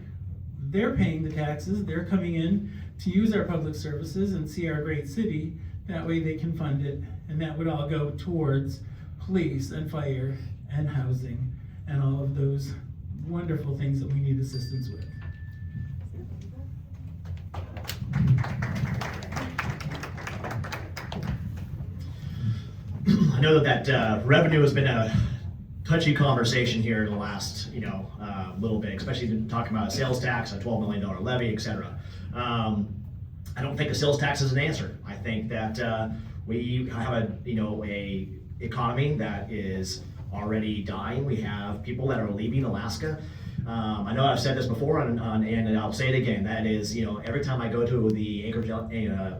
they're paying the taxes, they're coming in to use our public services and see our great city. That way they can fund it, and that would all go towards police and fire and housing and all of those wonderful things that we need assistance with. I know that revenue has been a touchy conversation here in the last, little bit, especially talking about a sales tax, a $12 million levy, etc. I don't think a sales tax is an answer. I think that we have a economy that is already dying. We have people that are leaving Alaska. I know I've said this before, and I'll say it again. That is, every time I go to the Anchorage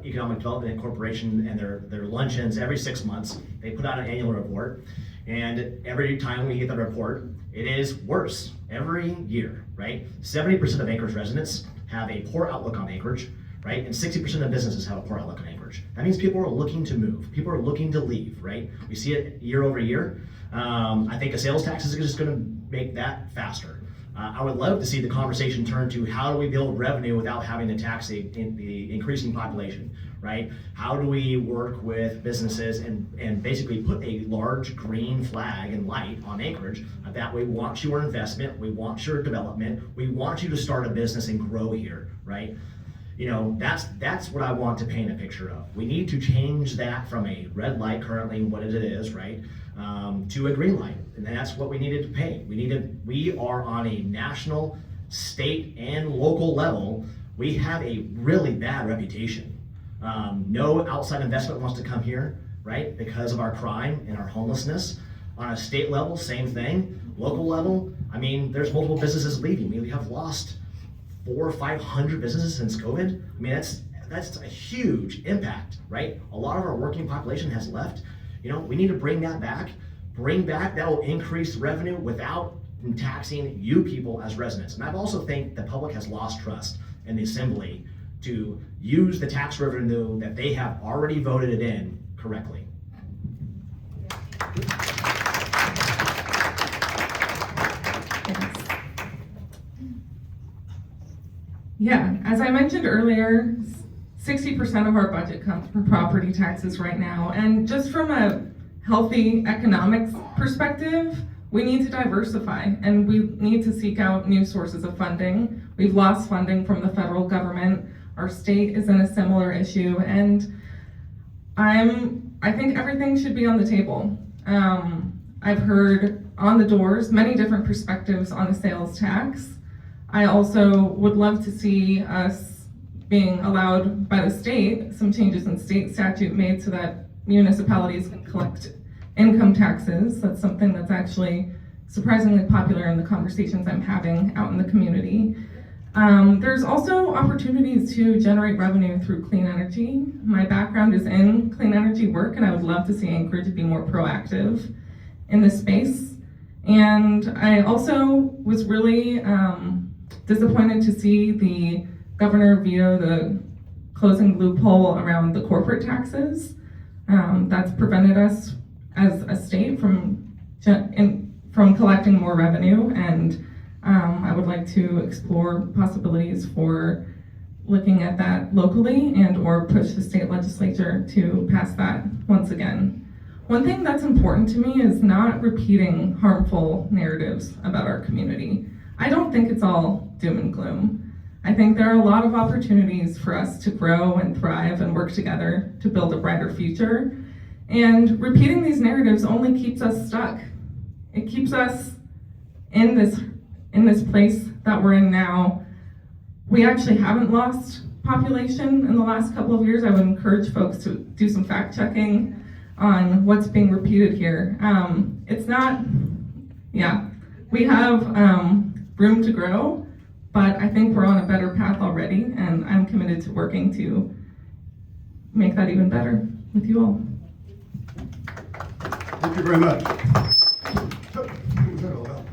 Economic Development Corporation and their luncheons every 6 months, they put out an annual report, and every time we get the report, it is worse every year. Right? 70% of Anchorage residents have a poor outlook on Anchorage. Right? And 60% of businesses have a poor outlook on Anchorage. That means people are looking to move. People are looking to leave. Right? We see it year over year. I think a sales tax is just going to make that faster. I would love to see the conversation turn to how do we build revenue without having to tax the increasing population, right? How do we work with businesses and basically put a large green flag and light on Anchorage? That way we want your investment, we want your development, we want you to start a business and grow here, right? That's what I want to paint a picture of. We need to change that from a red light currently, what it is, right? To a green light, and that's what we needed to paint. We are on a national, state, and local level. We have a really bad reputation. No outside investment wants to come here, right? Because of our crime and our homelessness. On a state level, same thing. Local level, there's multiple businesses leaving. We have lost 400 or 500 businesses since COVID. That's a huge impact, right? A lot of our working population has left. We need to bring that back. That will increase revenue without taxing you people as residents. And I also think the public has lost trust in the assembly to use the tax revenue that they have already voted it in correctly. Yeah, as I mentioned earlier, 60% of our budget comes from property taxes right now. And just from a healthy economics perspective, we need to diversify and we need to seek out new sources of funding. We've lost funding from the federal government. Our state is in a similar issue, and I think everything should be on the table. I've heard on the doors many different perspectives on a sales tax. I also would love to see us being allowed by the state, some changes in state statute made so that municipalities can collect income taxes. That's something that's actually surprisingly popular in the conversations I'm having out in the community. There's also opportunities to generate revenue through clean energy. My background is in clean energy work, and I would love to see Anchorage be more proactive in this space. And I also was really disappointed to see the governor veto the closing loophole around the corporate taxes. That's prevented us as a state from collecting more revenue, and I would like to explore possibilities for looking at that locally and or push the state legislature to pass that once again. One thing that's important to me is not repeating harmful narratives about our community. I don't think it's all doom and gloom. I think there are a lot of opportunities for us to grow and thrive and work together to build a brighter future. And repeating these narratives only keeps us stuck. It keeps us in this place that we're in now. We actually haven't lost population in the last couple of years. I would encourage folks to do some fact checking on what's being repeated here. We have room to grow, but I think we're on a better path already, and I'm committed to working to make that even better with you all. Thank you very much. So, what was that all about?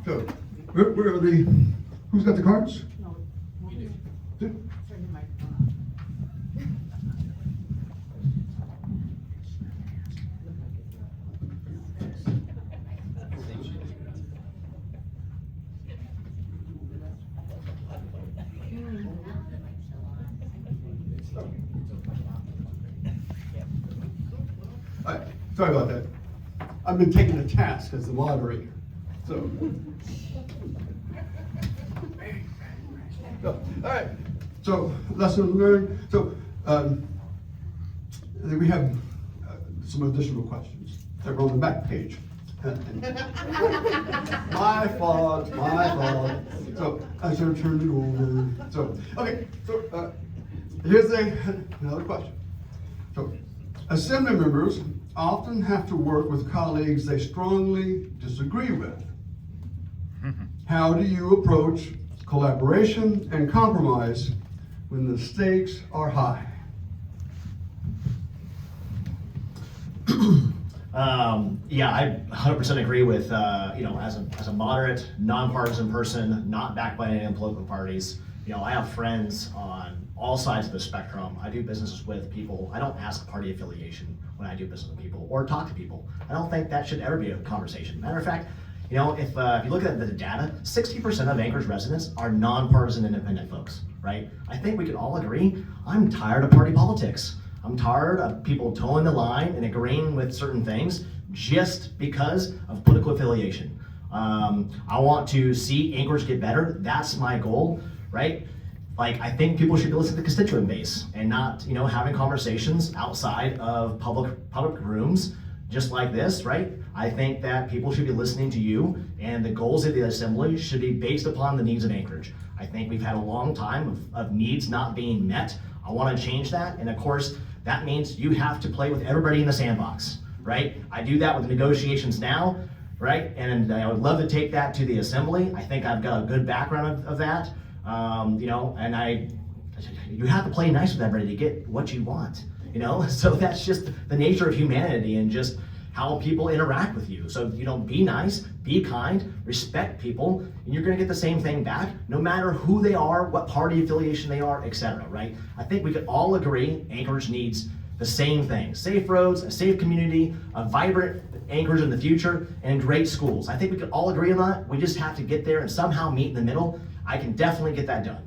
So, where are who's got the cards? No, we do. Do- Turn your microphone All right, sorry about that. I've been taking a task as the moderator, so. All right, so lesson learned. So we have some additional questions that are on the back page. My fault. So I should have turned it over. So, okay, so here's another question. So, assembly members often have to work with colleagues they strongly disagree with. How do you approach collaboration and compromise when the stakes are high? I 100% agree with, as a moderate, nonpartisan person, not backed by any political parties. I have friends on all sides of the spectrum. I do businesses with people. I don't ask party affiliation when I do business with people or talk to people. I don't think that should ever be a conversation. Matter of fact, if you look at the data, 60% of Anchorage residents are nonpartisan independent folks, right? I think we can all agree, I'm tired of party politics. I'm tired of people towing the line and agreeing with certain things just because of political affiliation. I want to see Anchorage get better. That's my goal, right? Like, I think people should listen to the constituent base and not, having conversations outside of public rooms just like this, right? I think that people should be listening to you, and the goals of the assembly should be based upon the needs of Anchorage. I think we've had a long time of needs not being met. I want to change that, and of course, that means you have to play with everybody in the sandbox, right? I do that with negotiations now, right? And I would love to take that to the assembly. I think I've got a good background of that, you have to play nice with everybody to get what you want, So that's just the nature of humanity and just how people interact with you. So, be nice, be kind, respect people, and you're gonna get the same thing back, no matter who they are, what party affiliation they are, etc., right? I think we could all agree Anchorage needs the same thing: safe roads, a safe community, a vibrant Anchorage in the future, and great schools. I think we could all agree on that. We just have to get there and somehow meet in the middle. I can definitely get that done.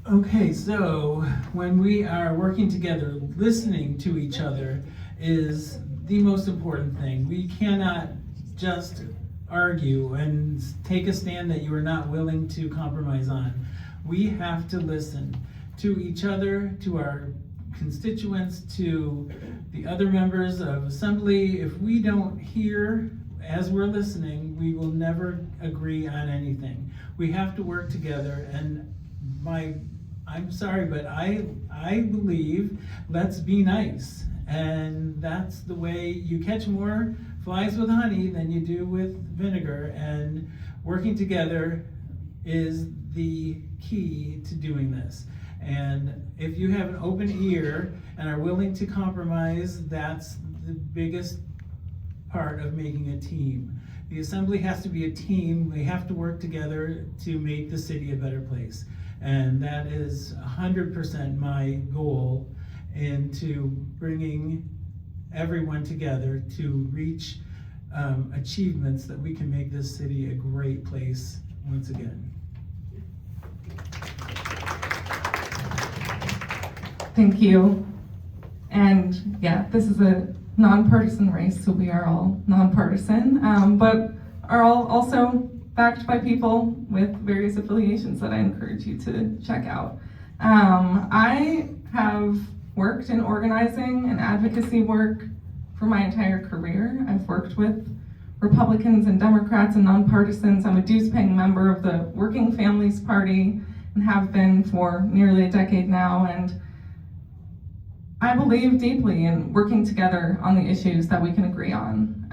Okay, so when we are working together, listening to each other is the most important thing. We cannot just argue and take a stand that you are not willing to compromise on. We have to listen to each other, to our constituents, to the other members of assembly. If we don't hear as we're listening, we will never agree on anything. We have to work together, and I'm sorry, but I believe let's be nice. And that's the way you catch more flies with honey than you do with vinegar. And working together is the key to doing this. And if you have an open ear and are willing to compromise, that's the biggest part of making a team. The assembly has to be a team. We have to work together to make the city a better place. And that is 100% my goal into bringing everyone together to reach achievements that we can make this city a great place once again. Thank you. And yeah, this is a nonpartisan race, so we are all nonpartisan, but are all also backed by people with various affiliations that I encourage you to check out. I have worked in organizing and advocacy work for my entire career. I've worked with Republicans and Democrats and nonpartisans. I'm a dues-paying member of the Working Families Party and have been for nearly a decade now, and I believe deeply in working together on the issues that we can agree on.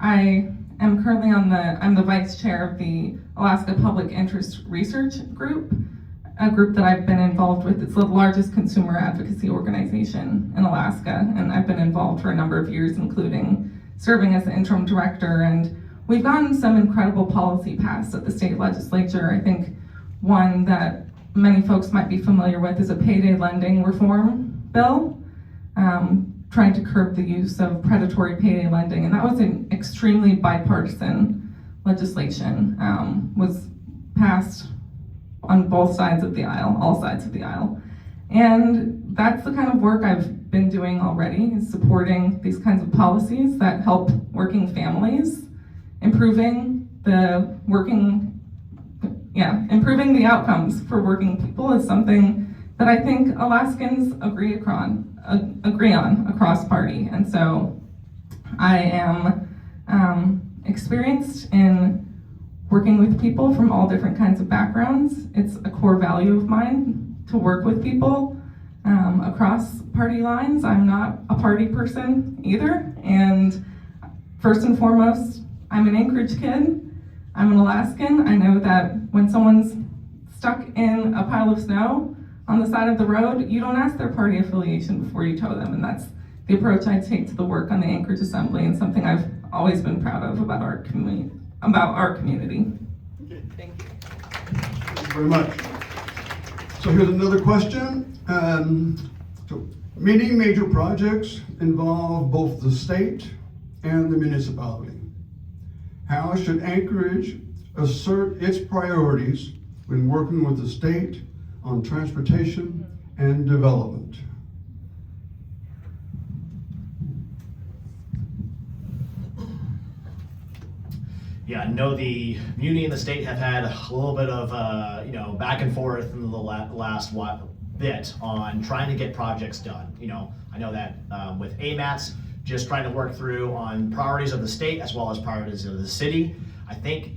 I am currently I'm the vice chair of the Alaska Public Interest Research Group, a group that I've been involved with. It's the largest consumer advocacy organization in Alaska, and I've been involved for a number of years, including serving as the interim director, and we've gotten some incredible policy passed at the state legislature. I think one that many folks might be familiar with is a payday lending reform bill, trying to curb the use of predatory payday lending, and that was an extremely bipartisan legislation, was passed on both sides of the aisle, all sides of the aisle. And that's the kind of work I've been doing already, is supporting these kinds of policies that help working families, improving the outcomes for working people is something that I think Alaskans agree on across party. And so I am experienced in working with people from all different kinds of backgrounds. It's a core value of mine to work with people across party lines. I'm not a party person either. And first and foremost, I'm an Anchorage kid. I'm an Alaskan. I know that when someone's stuck in a pile of snow on the side of the road, you don't ask their party affiliation before you tow them, and that's the approach I take to the work on the Anchorage Assembly, and something I've always been proud of about our community. Thank you very much. So here's another question. So many major projects involve both the state and the municipality. How should Anchorage assert its priorities when working with the state on transportation and development? Yeah, I know the community and the state have had a little bit of back and forth in the last bit on trying to get projects done. I know that with AMATs, just trying to work through on priorities of the state as well as priorities of the city. I think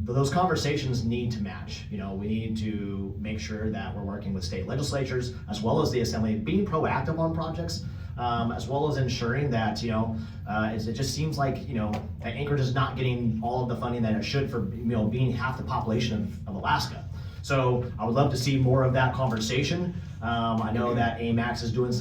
those conversations need to match. We need to make sure that we're working with state legislatures as well as the assembly, being proactive on projects, as well as ensuring that it just seems like that Anchorage is not getting all of the funding that it should for being half the population of Alaska. So I would love to see more of that conversation. I know that AMATs is doing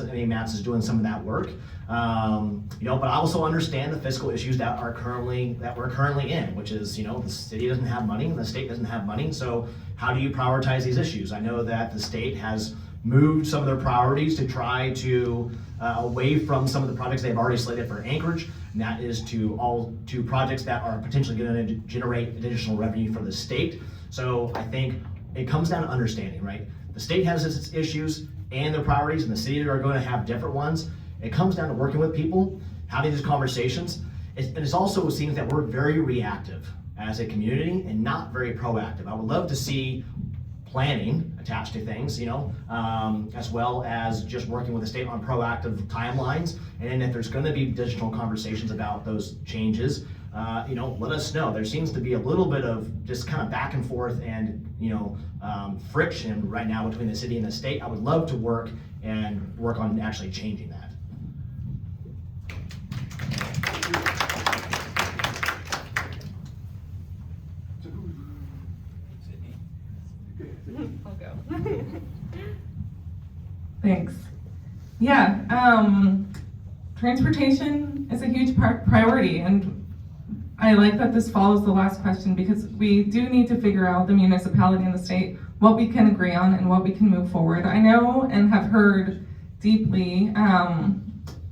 some of that work. But I also understand the fiscal issues that we're currently in, which is the city doesn't have money and the state doesn't have money. So how do you prioritize these issues? I know that the state has moved some of their priorities to try to away from some of the projects they've already slated for Anchorage, and that is to projects that are potentially going to generate additional revenue for the state. So I think it comes down to understanding, right? The state has its issues and their priorities, and the city are going to have different ones. It comes down to working with people, having these conversations. And it's also seems that we're very reactive as a community and not very proactive. I would love to see planning attached to things, as well as just working with the state on proactive timelines. And if there's going to be additional conversations about those changes, let us know. There seems to be a little bit of just kind of back and forth and friction right now between the city and the state. I would love to work on actually changing that. I'll go. Thanks. Yeah, transportation is a huge priority, and I like that this follows the last question because we do need to figure out, the municipality and the state, what we can agree on and what we can move forward. I know and have heard deeply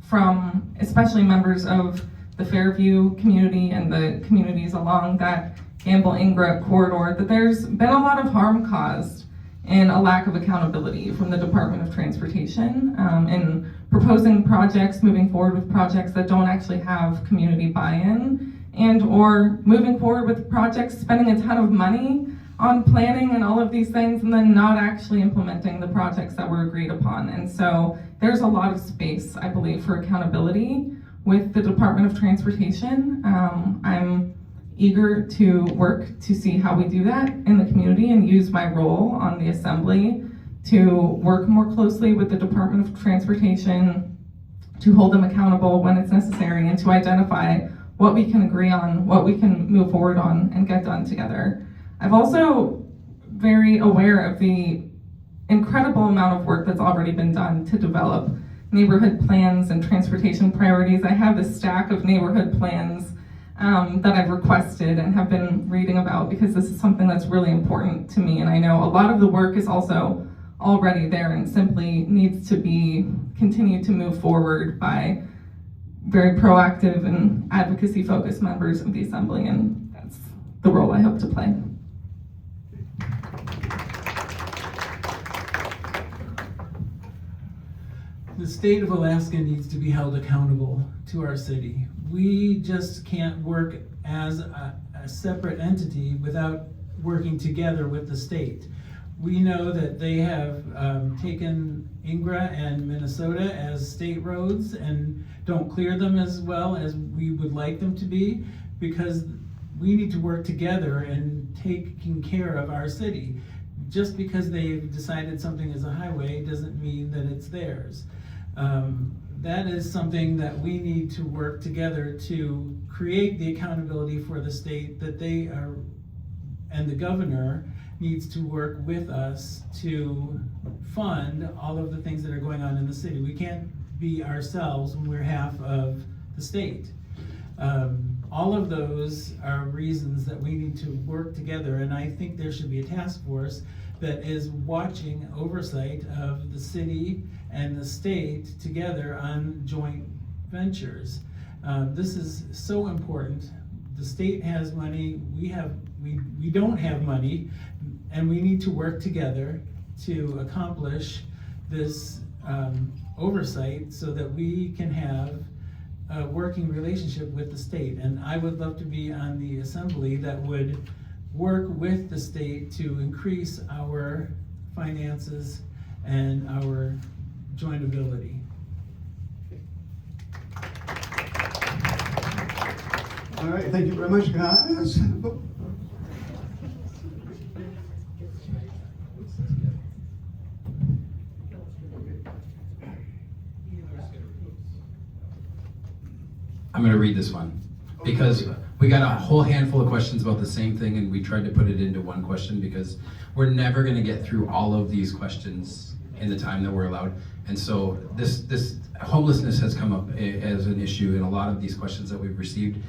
from especially members of the Fairview community and the communities along that Gamble-Ingra corridor that there's been a lot of harm caused and a lack of accountability from the Department of Transportation in proposing projects, moving forward with projects that don't actually have community buy-in, and or moving forward with projects, spending a ton of money on planning and all of these things, and then not actually implementing the projects that were agreed upon. And so there's a lot of space, I believe, for accountability with the Department of Transportation. I'm eager to work to see how we do that in the community and use my role on the Assembly to work more closely with the Department of Transportation, to hold them accountable when it's necessary, and to identify what we can agree on, what we can move forward on and get done together. I've also very aware of the incredible amount of work that's already been done to develop neighborhood plans and transportation priorities. I have a stack of neighborhood plans that I've requested and have been reading about because this is something that's really important to me. And I know a lot of the work is also already there and simply needs to be continued to move forward by very proactive and advocacy focused members of the Assembly, and that's the role I hope to play. The state of Alaska needs to be held accountable to our city. We just can't work as a separate entity without working together with the state. We know that they have taken Ingra and Minnesota as state roads and don't clear them as well as we would like them to be, because we need to work together in taking care of our city. Just because they've decided something is a highway doesn't mean that it's theirs. That is something that we need to work together to create the accountability for the state that they are, and the governor needs to work with us to fund all of the things that are going on in the city. We can't be ourselves when we're half of the state. All of those are reasons that we need to work together, and I think there should be a task force that is watching oversight of the city and the state together on joint ventures. This is so important. The state has money, we don't have money, and we need to work together to accomplish this oversight so that we can have a working relationship with the state. And I would love to be on the Assembly that would work with the state to increase our finances and our jointability. All right, thank you very much, guys. I'm going to read this one because we got a whole handful of questions about the same thing, and we tried to put it into one question because we're never going to get through all of these questions in the time that we're allowed. And so this homelessness has come up as an issue in a lot of these questions that we've received,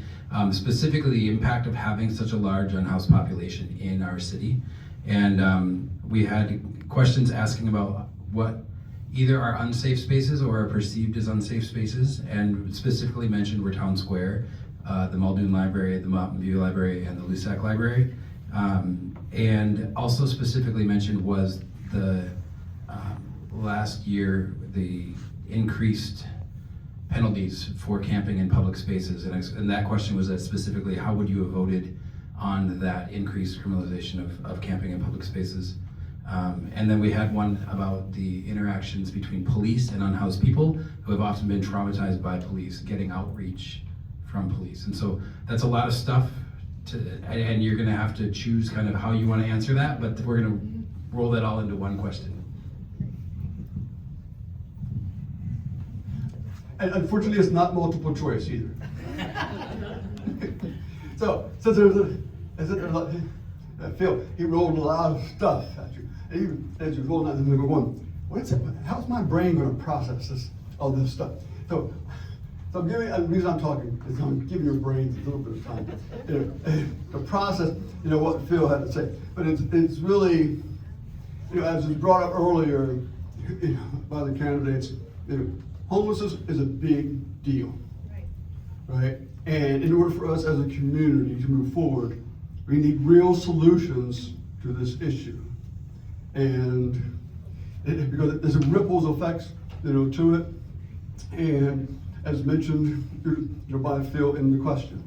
specifically the impact of having such a large unhoused population in our city. And we had questions asking about what either are unsafe spaces or are perceived as unsafe spaces, and specifically mentioned were Town Square, the Muldoon Library, the Mountain View Library, and the Lusac Library. And also specifically mentioned was the last year, the increased penalties for camping in public spaces. And that question was that specifically, how would you have voted on that increased criminalization of camping in public spaces? And then we had one about the interactions between police and unhoused people who have often been traumatized by police, getting outreach from police. And so that's a lot of stuff and you're gonna have to choose kind of how you wanna answer that, but we're gonna roll that all into one question. And unfortunately, it's not multiple choice either. So since there's Phil, he rolled a lot of stuff at you. And even as you're rolling out, you're going, what's it? How's my brain going to process all this stuff? So I'm giving, the reason I'm talking is I'm giving your brains a little bit of time, to process, what Phil had to say. But it's really, as was brought up earlier, by the candidates, homelessness is a big deal, right? And in order for us as a community to move forward, we need real solutions to this issue. And because there's a ripples effects, to it. And as mentioned, by Phil in the question.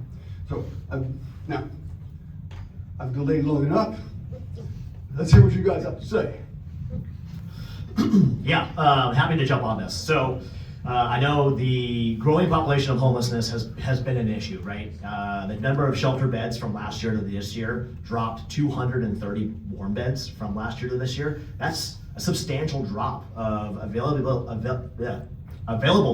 So I've delayed long enough. Let's hear what you guys have to say. Yeah, happy to jump on this. So I know the growing population of homelessness has been an issue, right? The number of shelter beds from last year to this year dropped 230 warm beds from last year to this year. That's a substantial drop of available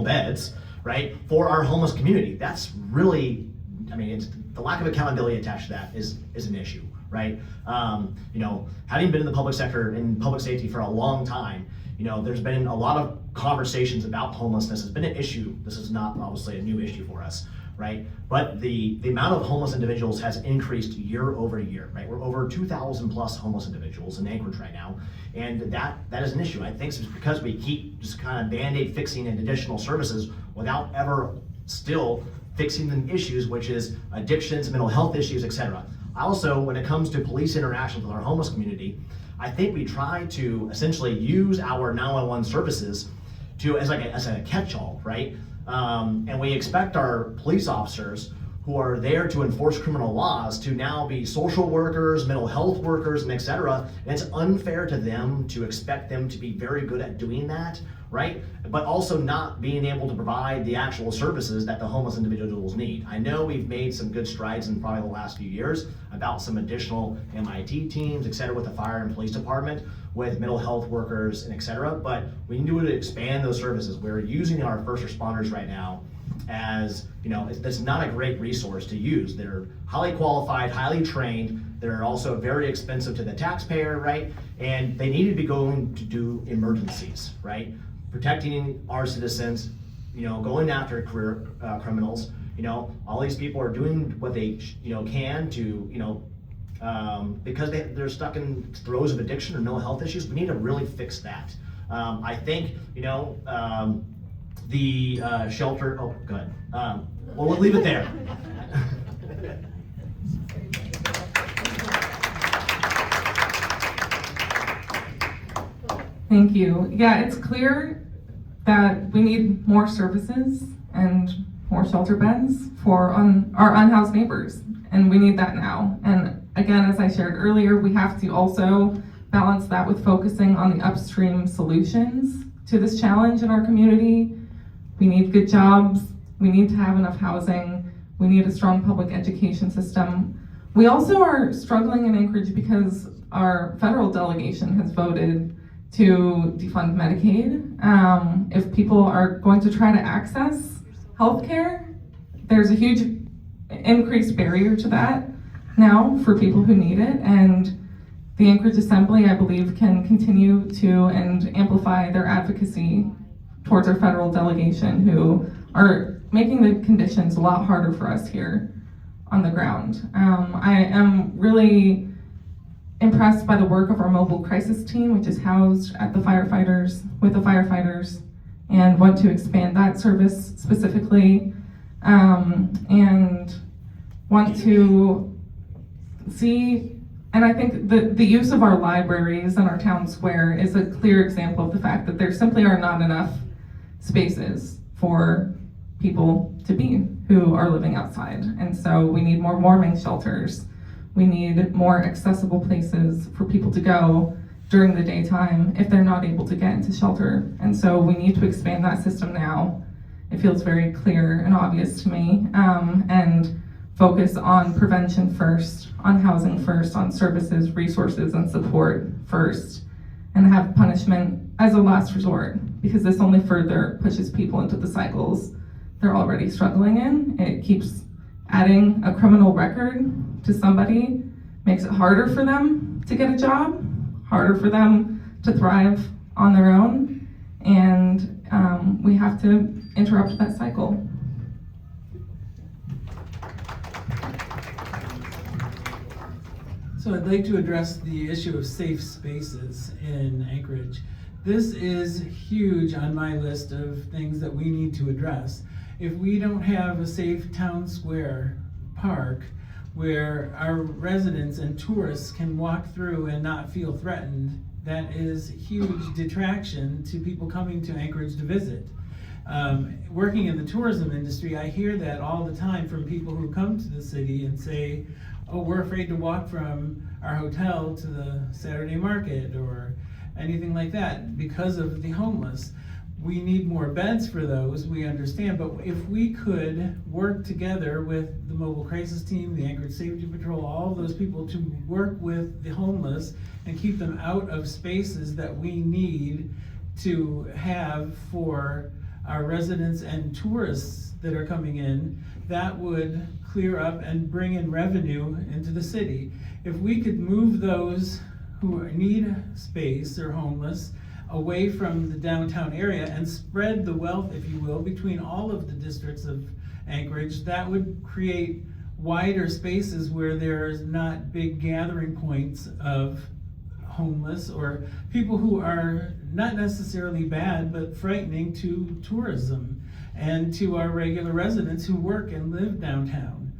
beds, right, for our homeless community. That's really, it's the lack of accountability attached to that is an issue, right? Having been in the public sector, in public safety for a long time, there's been a lot of conversations about homelessness. It's been an issue. This is not obviously a new issue for us, right? But the amount of homeless individuals has increased year over year, right? We're over 2,000 plus homeless individuals in Anchorage right now. And that is an issue. I think it's because we keep just kind of Band-Aid fixing and additional services without ever still fixing the issues, which is addictions, mental health issues, etc. Also, when it comes to police interactions with our homeless community, I think we try to essentially use our 911 services as a catch-all, right? And we expect our police officers who are there to enforce criminal laws to now be social workers, mental health workers, and etc. And it's unfair to them to expect them to be very good at doing that, right? But also not being able to provide the actual services that the homeless individuals need. I know we've made some good strides in probably the last few years about some additional MIT teams, etc., with the fire and police department, with mental health workers and etc. But we need to expand those services. We're using our first responders right now as, that's not a great resource to use. They're highly qualified, highly trained. They're also very expensive to the taxpayer, right? And they need to be going to do emergencies, right? Protecting our citizens, going after career criminals. All these people are doing what they can to, because they're stuck in throes of addiction or mental health issues. We need to really fix that. I think, the shelter, oh, good. Well, we'll leave it there. Thank you. Yeah, it's clear that we need more services and more shelter beds for our unhoused neighbors, and we need that now. And again, as I shared earlier, we have to also balance that with focusing on the upstream solutions to this challenge in our community. We need good jobs, we need to have enough housing, we need a strong public education system. We also are struggling in Anchorage because our federal delegation has voted to defund Medicaid. If people are going to try to access healthcare, there's a huge increased barrier to that now for people who need it, and the Anchorage Assembly, I believe, can continue to and amplify their advocacy towards our federal delegation, who are making the conditions a lot harder for us here on the ground. I am really impressed by the work of our mobile crisis team, which is housed at with the firefighters, and want to expand that service specifically, and want to see, and I think the use of our libraries and our town square is a clear example of the fact that there simply are not enough spaces for people to be who are living outside. And so we need more warming shelters. We need more accessible places for people to go during the daytime if they're not able to get into shelter. And so we need to expand that system now. It feels very clear and obvious to me, and focus on prevention first, on housing first, on services, resources, and support first, and have punishment as a last resort, because this only further pushes people into the cycles they're already struggling in. It keeps adding a criminal record to somebody makes it harder for them to get a job, harder for them to thrive on their own, and we have to interrupt that cycle. So I'd like to address the issue of safe spaces in Anchorage. This is huge on my list of things that we need to address. If we don't have a safe town square park where our residents and tourists can walk through and not feel threatened, that is huge detraction to people coming to Anchorage to visit. Working in the tourism industry, I hear that all the time from people who come to the city and say, oh, we're afraid to walk from our hotel to the Saturday market or anything like that because of the homeless. We need more beds for those, we understand, but if we could work together with the mobile crisis team, the Anchorage Safety Patrol, all of those people to work with the homeless and keep them out of spaces that we need to have for our residents and tourists that are coming in, that would clear up and bring in revenue into the city. If we could move those who need space or homeless away from the downtown area and spread the wealth, if you will, between all of the districts of Anchorage, that would create wider spaces where there's not big gathering points of homeless or people who are not necessarily bad, but frightening to tourism and to our regular residents who work and live downtown.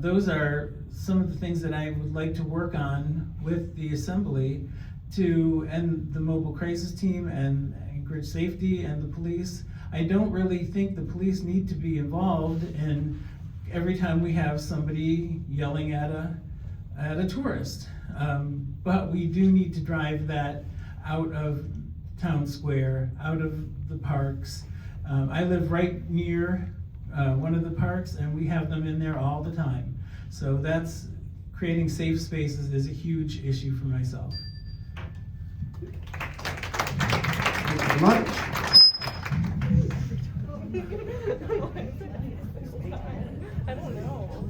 Those are some of the things that I would like to work on with the assembly and the mobile crisis team and Anchorage Safety and the police. I don't really think the police need to be involved in every time we have somebody yelling at a tourist. But we do need to drive that out of town square, out of the parks. I live right near one of the parks and we have them in there all the time. So that's creating safe spaces is a huge issue for myself. Thank you very much. I don't know.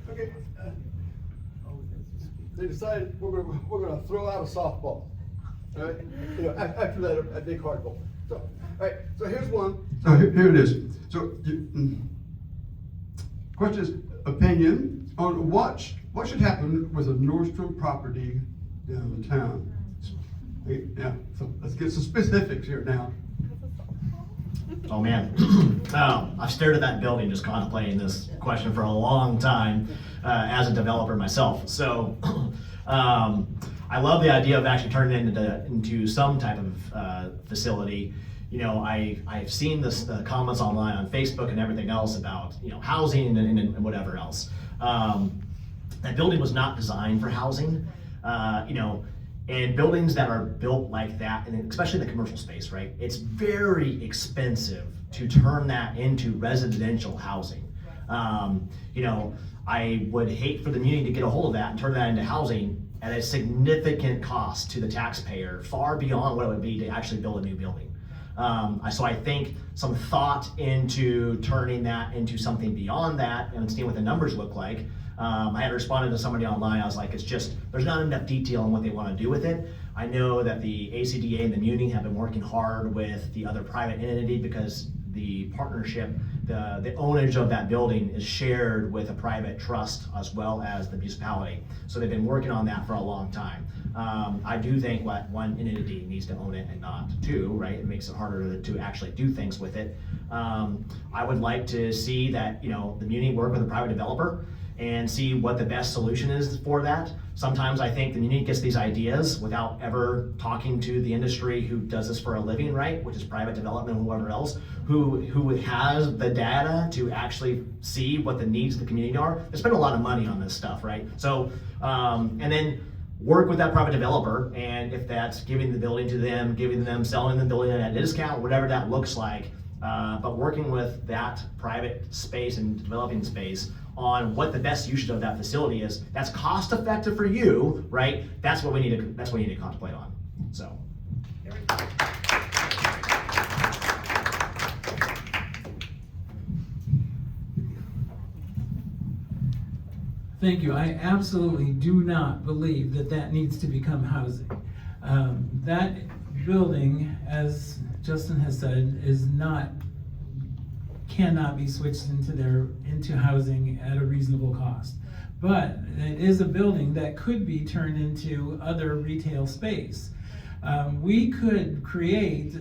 Okay. They decided we're gonna throw out a softball. All right, after that, a big hardball. So, all right. So here's one. So here it is. So, question is opinion on what should happen with a Nordstrom property downtown. Yeah. So let's get some specifics here now. Oh man, I've stared at that building just contemplating this question for a long time as a developer myself. So I love the idea of actually turning it into some type of facility. You know, I've seen the comments online on Facebook and everything else about, you know, housing and whatever else. That building was not designed for housing, you know. And buildings that are built like that, and especially the commercial space, right? It's very expensive to turn that into residential housing. You know, I would hate for the community to get a hold of that and turn that into housing at a significant cost to the taxpayer, far beyond what it would be to actually build a new building. So I think some thought into turning that into something beyond that and seeing what the numbers look like. I had responded to somebody online. I was like, it's just, there's not enough detail on what they want to do with it. I know that the ACDA and the Muni have been working hard with the other private entity because the partnership, the ownage of that building is shared with a private trust as well as the municipality. So they've been working on that for a long time. I do think one entity needs to own it and not two, right? It makes it harder to actually do things with it. I would like to see that, you know, the Muni work with a private developer and see what the best solution is for that. Sometimes I think the Muni gets these ideas without ever talking to the industry who does this for a living, right? Which is private development, whoever else, who has the data to actually see what the needs of the community are. They spend a lot of money on this stuff, right? So, and then work with that private developer, and if that's giving the building to them, selling the building at a discount, whatever that looks like, but working with that private space and developing space on what the best usage of that facility is, that's cost effective for you, right? That's what we need to contemplate on. So. Thank you. I absolutely do not believe that that needs to become housing. That building, as Justin has said, cannot be switched into housing at a reasonable cost. But it is a building that could be turned into other retail space. We could create,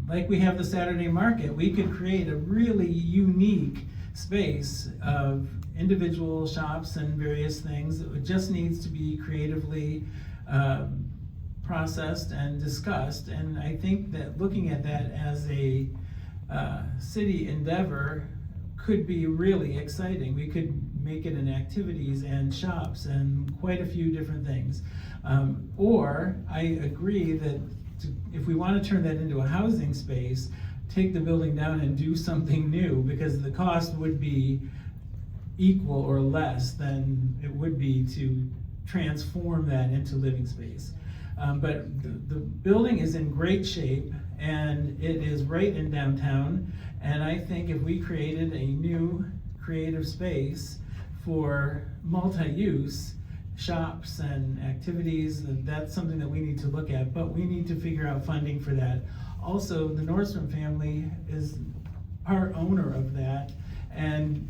like we have the Saturday market, we could create a really unique space of individual shops and various things. It just needs to be creatively processed and discussed. And I think that looking at that as a city endeavor could be really exciting. We could make it in activities and shops and quite a few different things. Or I agree that if we want to turn that into a housing space, take the building down and do something new, because the cost would be equal or less than it would be to transform that into living space. But the building is in great shape, and it is right in downtown. And I think if we created a new creative space for multi-use shops and activities, that's something that we need to look at, but we need to figure out funding for that. Also, the Nordstrom family is part owner of that, and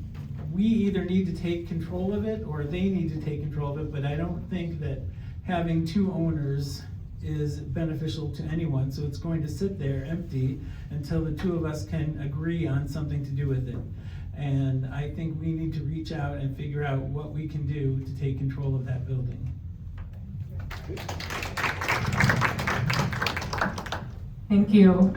we either need to take control of it or they need to take control of it, but I don't think that having two owners is beneficial to anyone, so it's going to sit there empty until the two of us can agree on something to do with it. And I think we need to reach out and figure out what we can do to take control of that building. Thank you.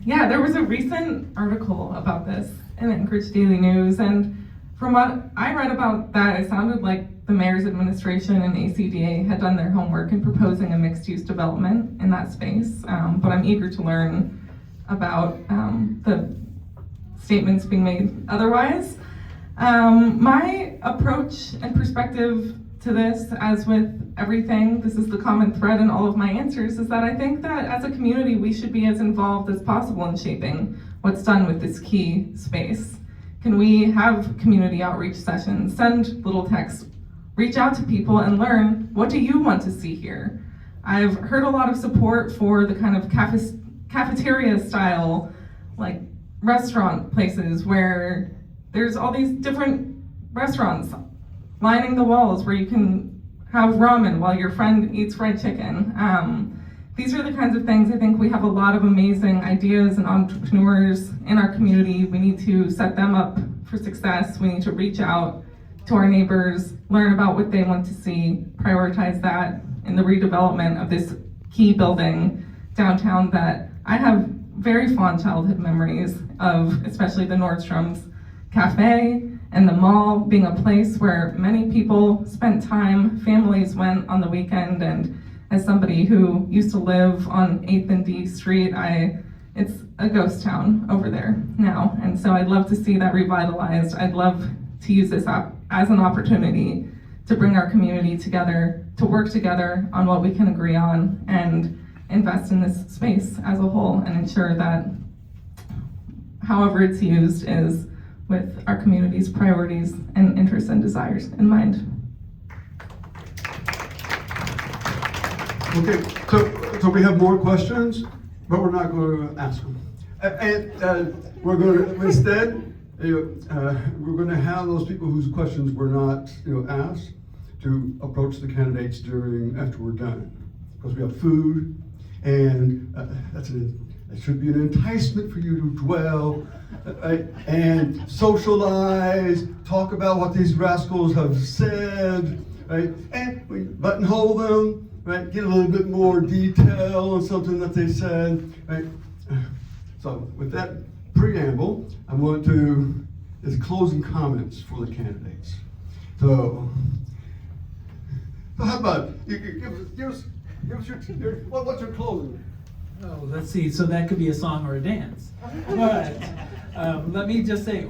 Yeah, there was a recent article about this in Anchorage Daily News, and from what I read about that, it sounded like the mayor's administration and ACDA had done their homework in proposing a mixed-use development in that space, but I'm eager to learn about the statements being made otherwise. My approach and perspective to this, as with everything, this is the common thread in all of my answers, is that I think that as a community we should be as involved as possible in shaping what's done with this key space. Can we have community outreach sessions, send little texts, reach out to people and learn, what do you want to see here? I've heard a lot of support for the kind of cafeteria style, like restaurant places where there's all these different restaurants lining the walls where you can have ramen while your friend eats fried chicken. These are the kinds of things I think we have a lot of amazing ideas and entrepreneurs in our community. We need to set them up for success. We need to reach out to our neighbors, learn about what they want to see, prioritize that in the redevelopment of this key building downtown that I have very fond childhood memories of, especially the Nordstrom's cafe and the mall being a place where many people spent time, families went on the weekend, and as somebody who used to live on 8th and D Street, it's a ghost town over there now. And so I'd love to see that revitalized. I'd love to use this as an opportunity to bring our community together, to work together on what we can agree on and invest in this space as a whole and ensure that however it's used is with our community's priorities and interests and desires in mind. Okay, so we have more questions, but we're not going to ask them. And we're going to, instead, we're going to have those people whose questions were not asked to approach the candidates after we're done. Because we have food, and it should be an enticement for you to dwell and socialize, talk about what these rascals have said, right? And we buttonhole them, right? Get a little bit more detail on something that they said, right? So with that preamble, I want to, is closing comments for the candidates. So how about, give us what's your closing? Oh, let's see, so that could be a song or a dance. But let me just say, it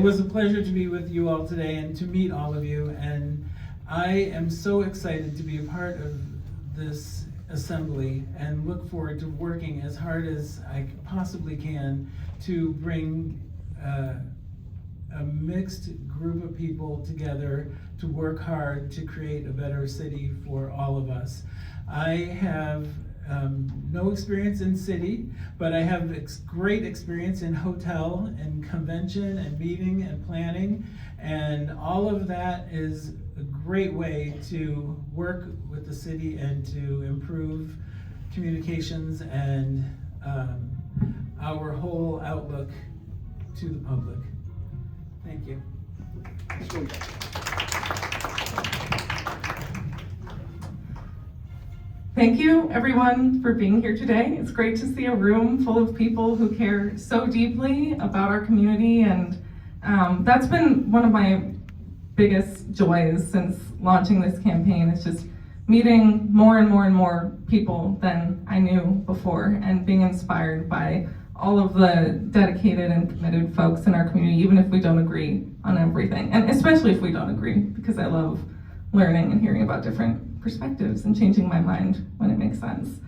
was a pleasure to be with you all today and to meet all of you. And I am so excited to be a part of this assembly and look forward to working as hard as I possibly can to bring a mixed group of people together to work hard to create a better city for all of us. I have no experience in city, but I have great experience in hotel and convention and meeting and planning, and all of that is a great way to work with the city and to improve communications and our whole outlook to the public. Thank you. Thank you, everyone, for being here today. It's great to see a room full of people who care so deeply about our community, and that's been one of my biggest joys since launching this campaign. It's just meeting more and more and more people than I knew before, and being inspired by all of the dedicated and committed folks in our community, even if we don't agree on everything, and especially if we don't agree, because I love learning and hearing about different perspectives and changing my mind when it makes sense.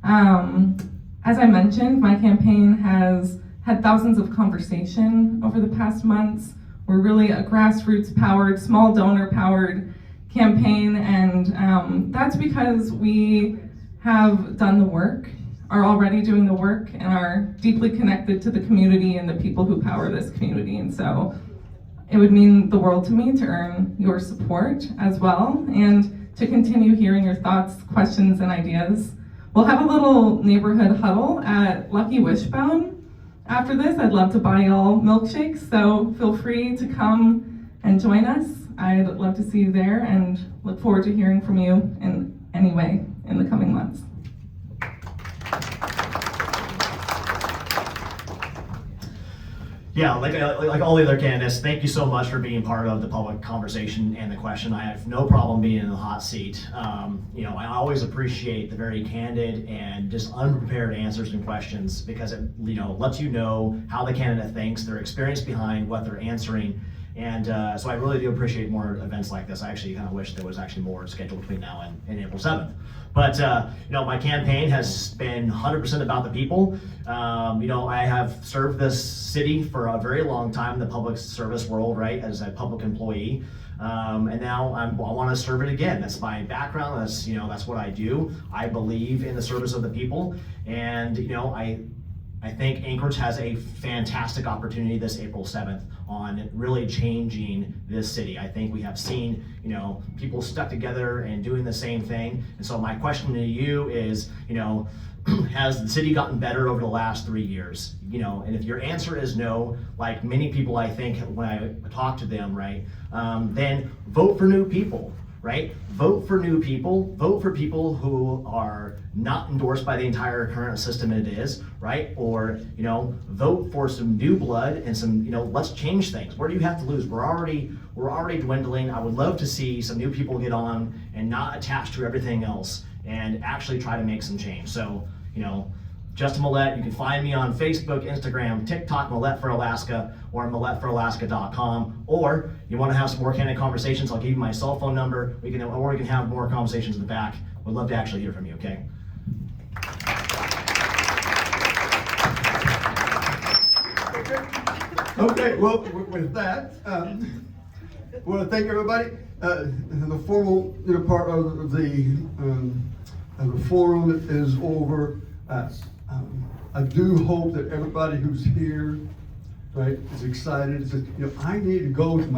As I mentioned, my campaign has had thousands of conversation over the past months. We're really a grassroots powered, small donor powered campaign, and that's because we have done the work, are already doing the work, and are deeply connected to the community and the people who power this community. And so it would mean the world to me to earn your support as well, and to continue hearing your thoughts, questions, and ideas. We'll have a little neighborhood huddle at Lucky Wishbone after this. I'd love to buy y'all milkshakes, so feel free to come and join us. I'd love to see you there, and look forward to hearing from you in any way in the coming months. Yeah, like all the other candidates, thank you so much for being part of the public conversation and the question. I have no problem being in the hot seat. I always appreciate the very candid and just unprepared answers and questions, because it lets you know how the candidate thinks, their experience behind what they're answering. And so I really do appreciate more events like this. I actually kind of wish there was actually more scheduled between now and April 7th. But my campaign has been 100% about the people. I have served this city for a very long time in the public service world, right, as a public employee. And now I want to serve it again. That's my background. That's what I do. I believe in the service of the people, and I think Anchorage has a fantastic opportunity this April 7th on really changing this city. I think we have seen, people stuck together and doing the same thing. And so my question to you is, has the city gotten better over the last 3 years? And if your answer is no, like many people I think when I talk to them, right, then vote for new people. Right? Vote for new people. Vote for people who are not endorsed by the entire current system it is, right? Or, vote for some new blood and some, let's change things. Where do you have to lose? We're already dwindling. I would love to see some new people get on and not attach to everything else and actually try to make some change. So, Justin Milette, you can find me on Facebook, Instagram, TikTok, Milette for Alaska, or MiletteForAlaska.com. Or you want to have some more candid conversations, I'll give you my cell phone number. We can have more conversations in the back. We'd love to actually hear from you, okay? Okay, well, with that, I want to thank everybody. The formal part of the forum is over. I do hope that everybody who's here, right, is excited. Says, I need to go to my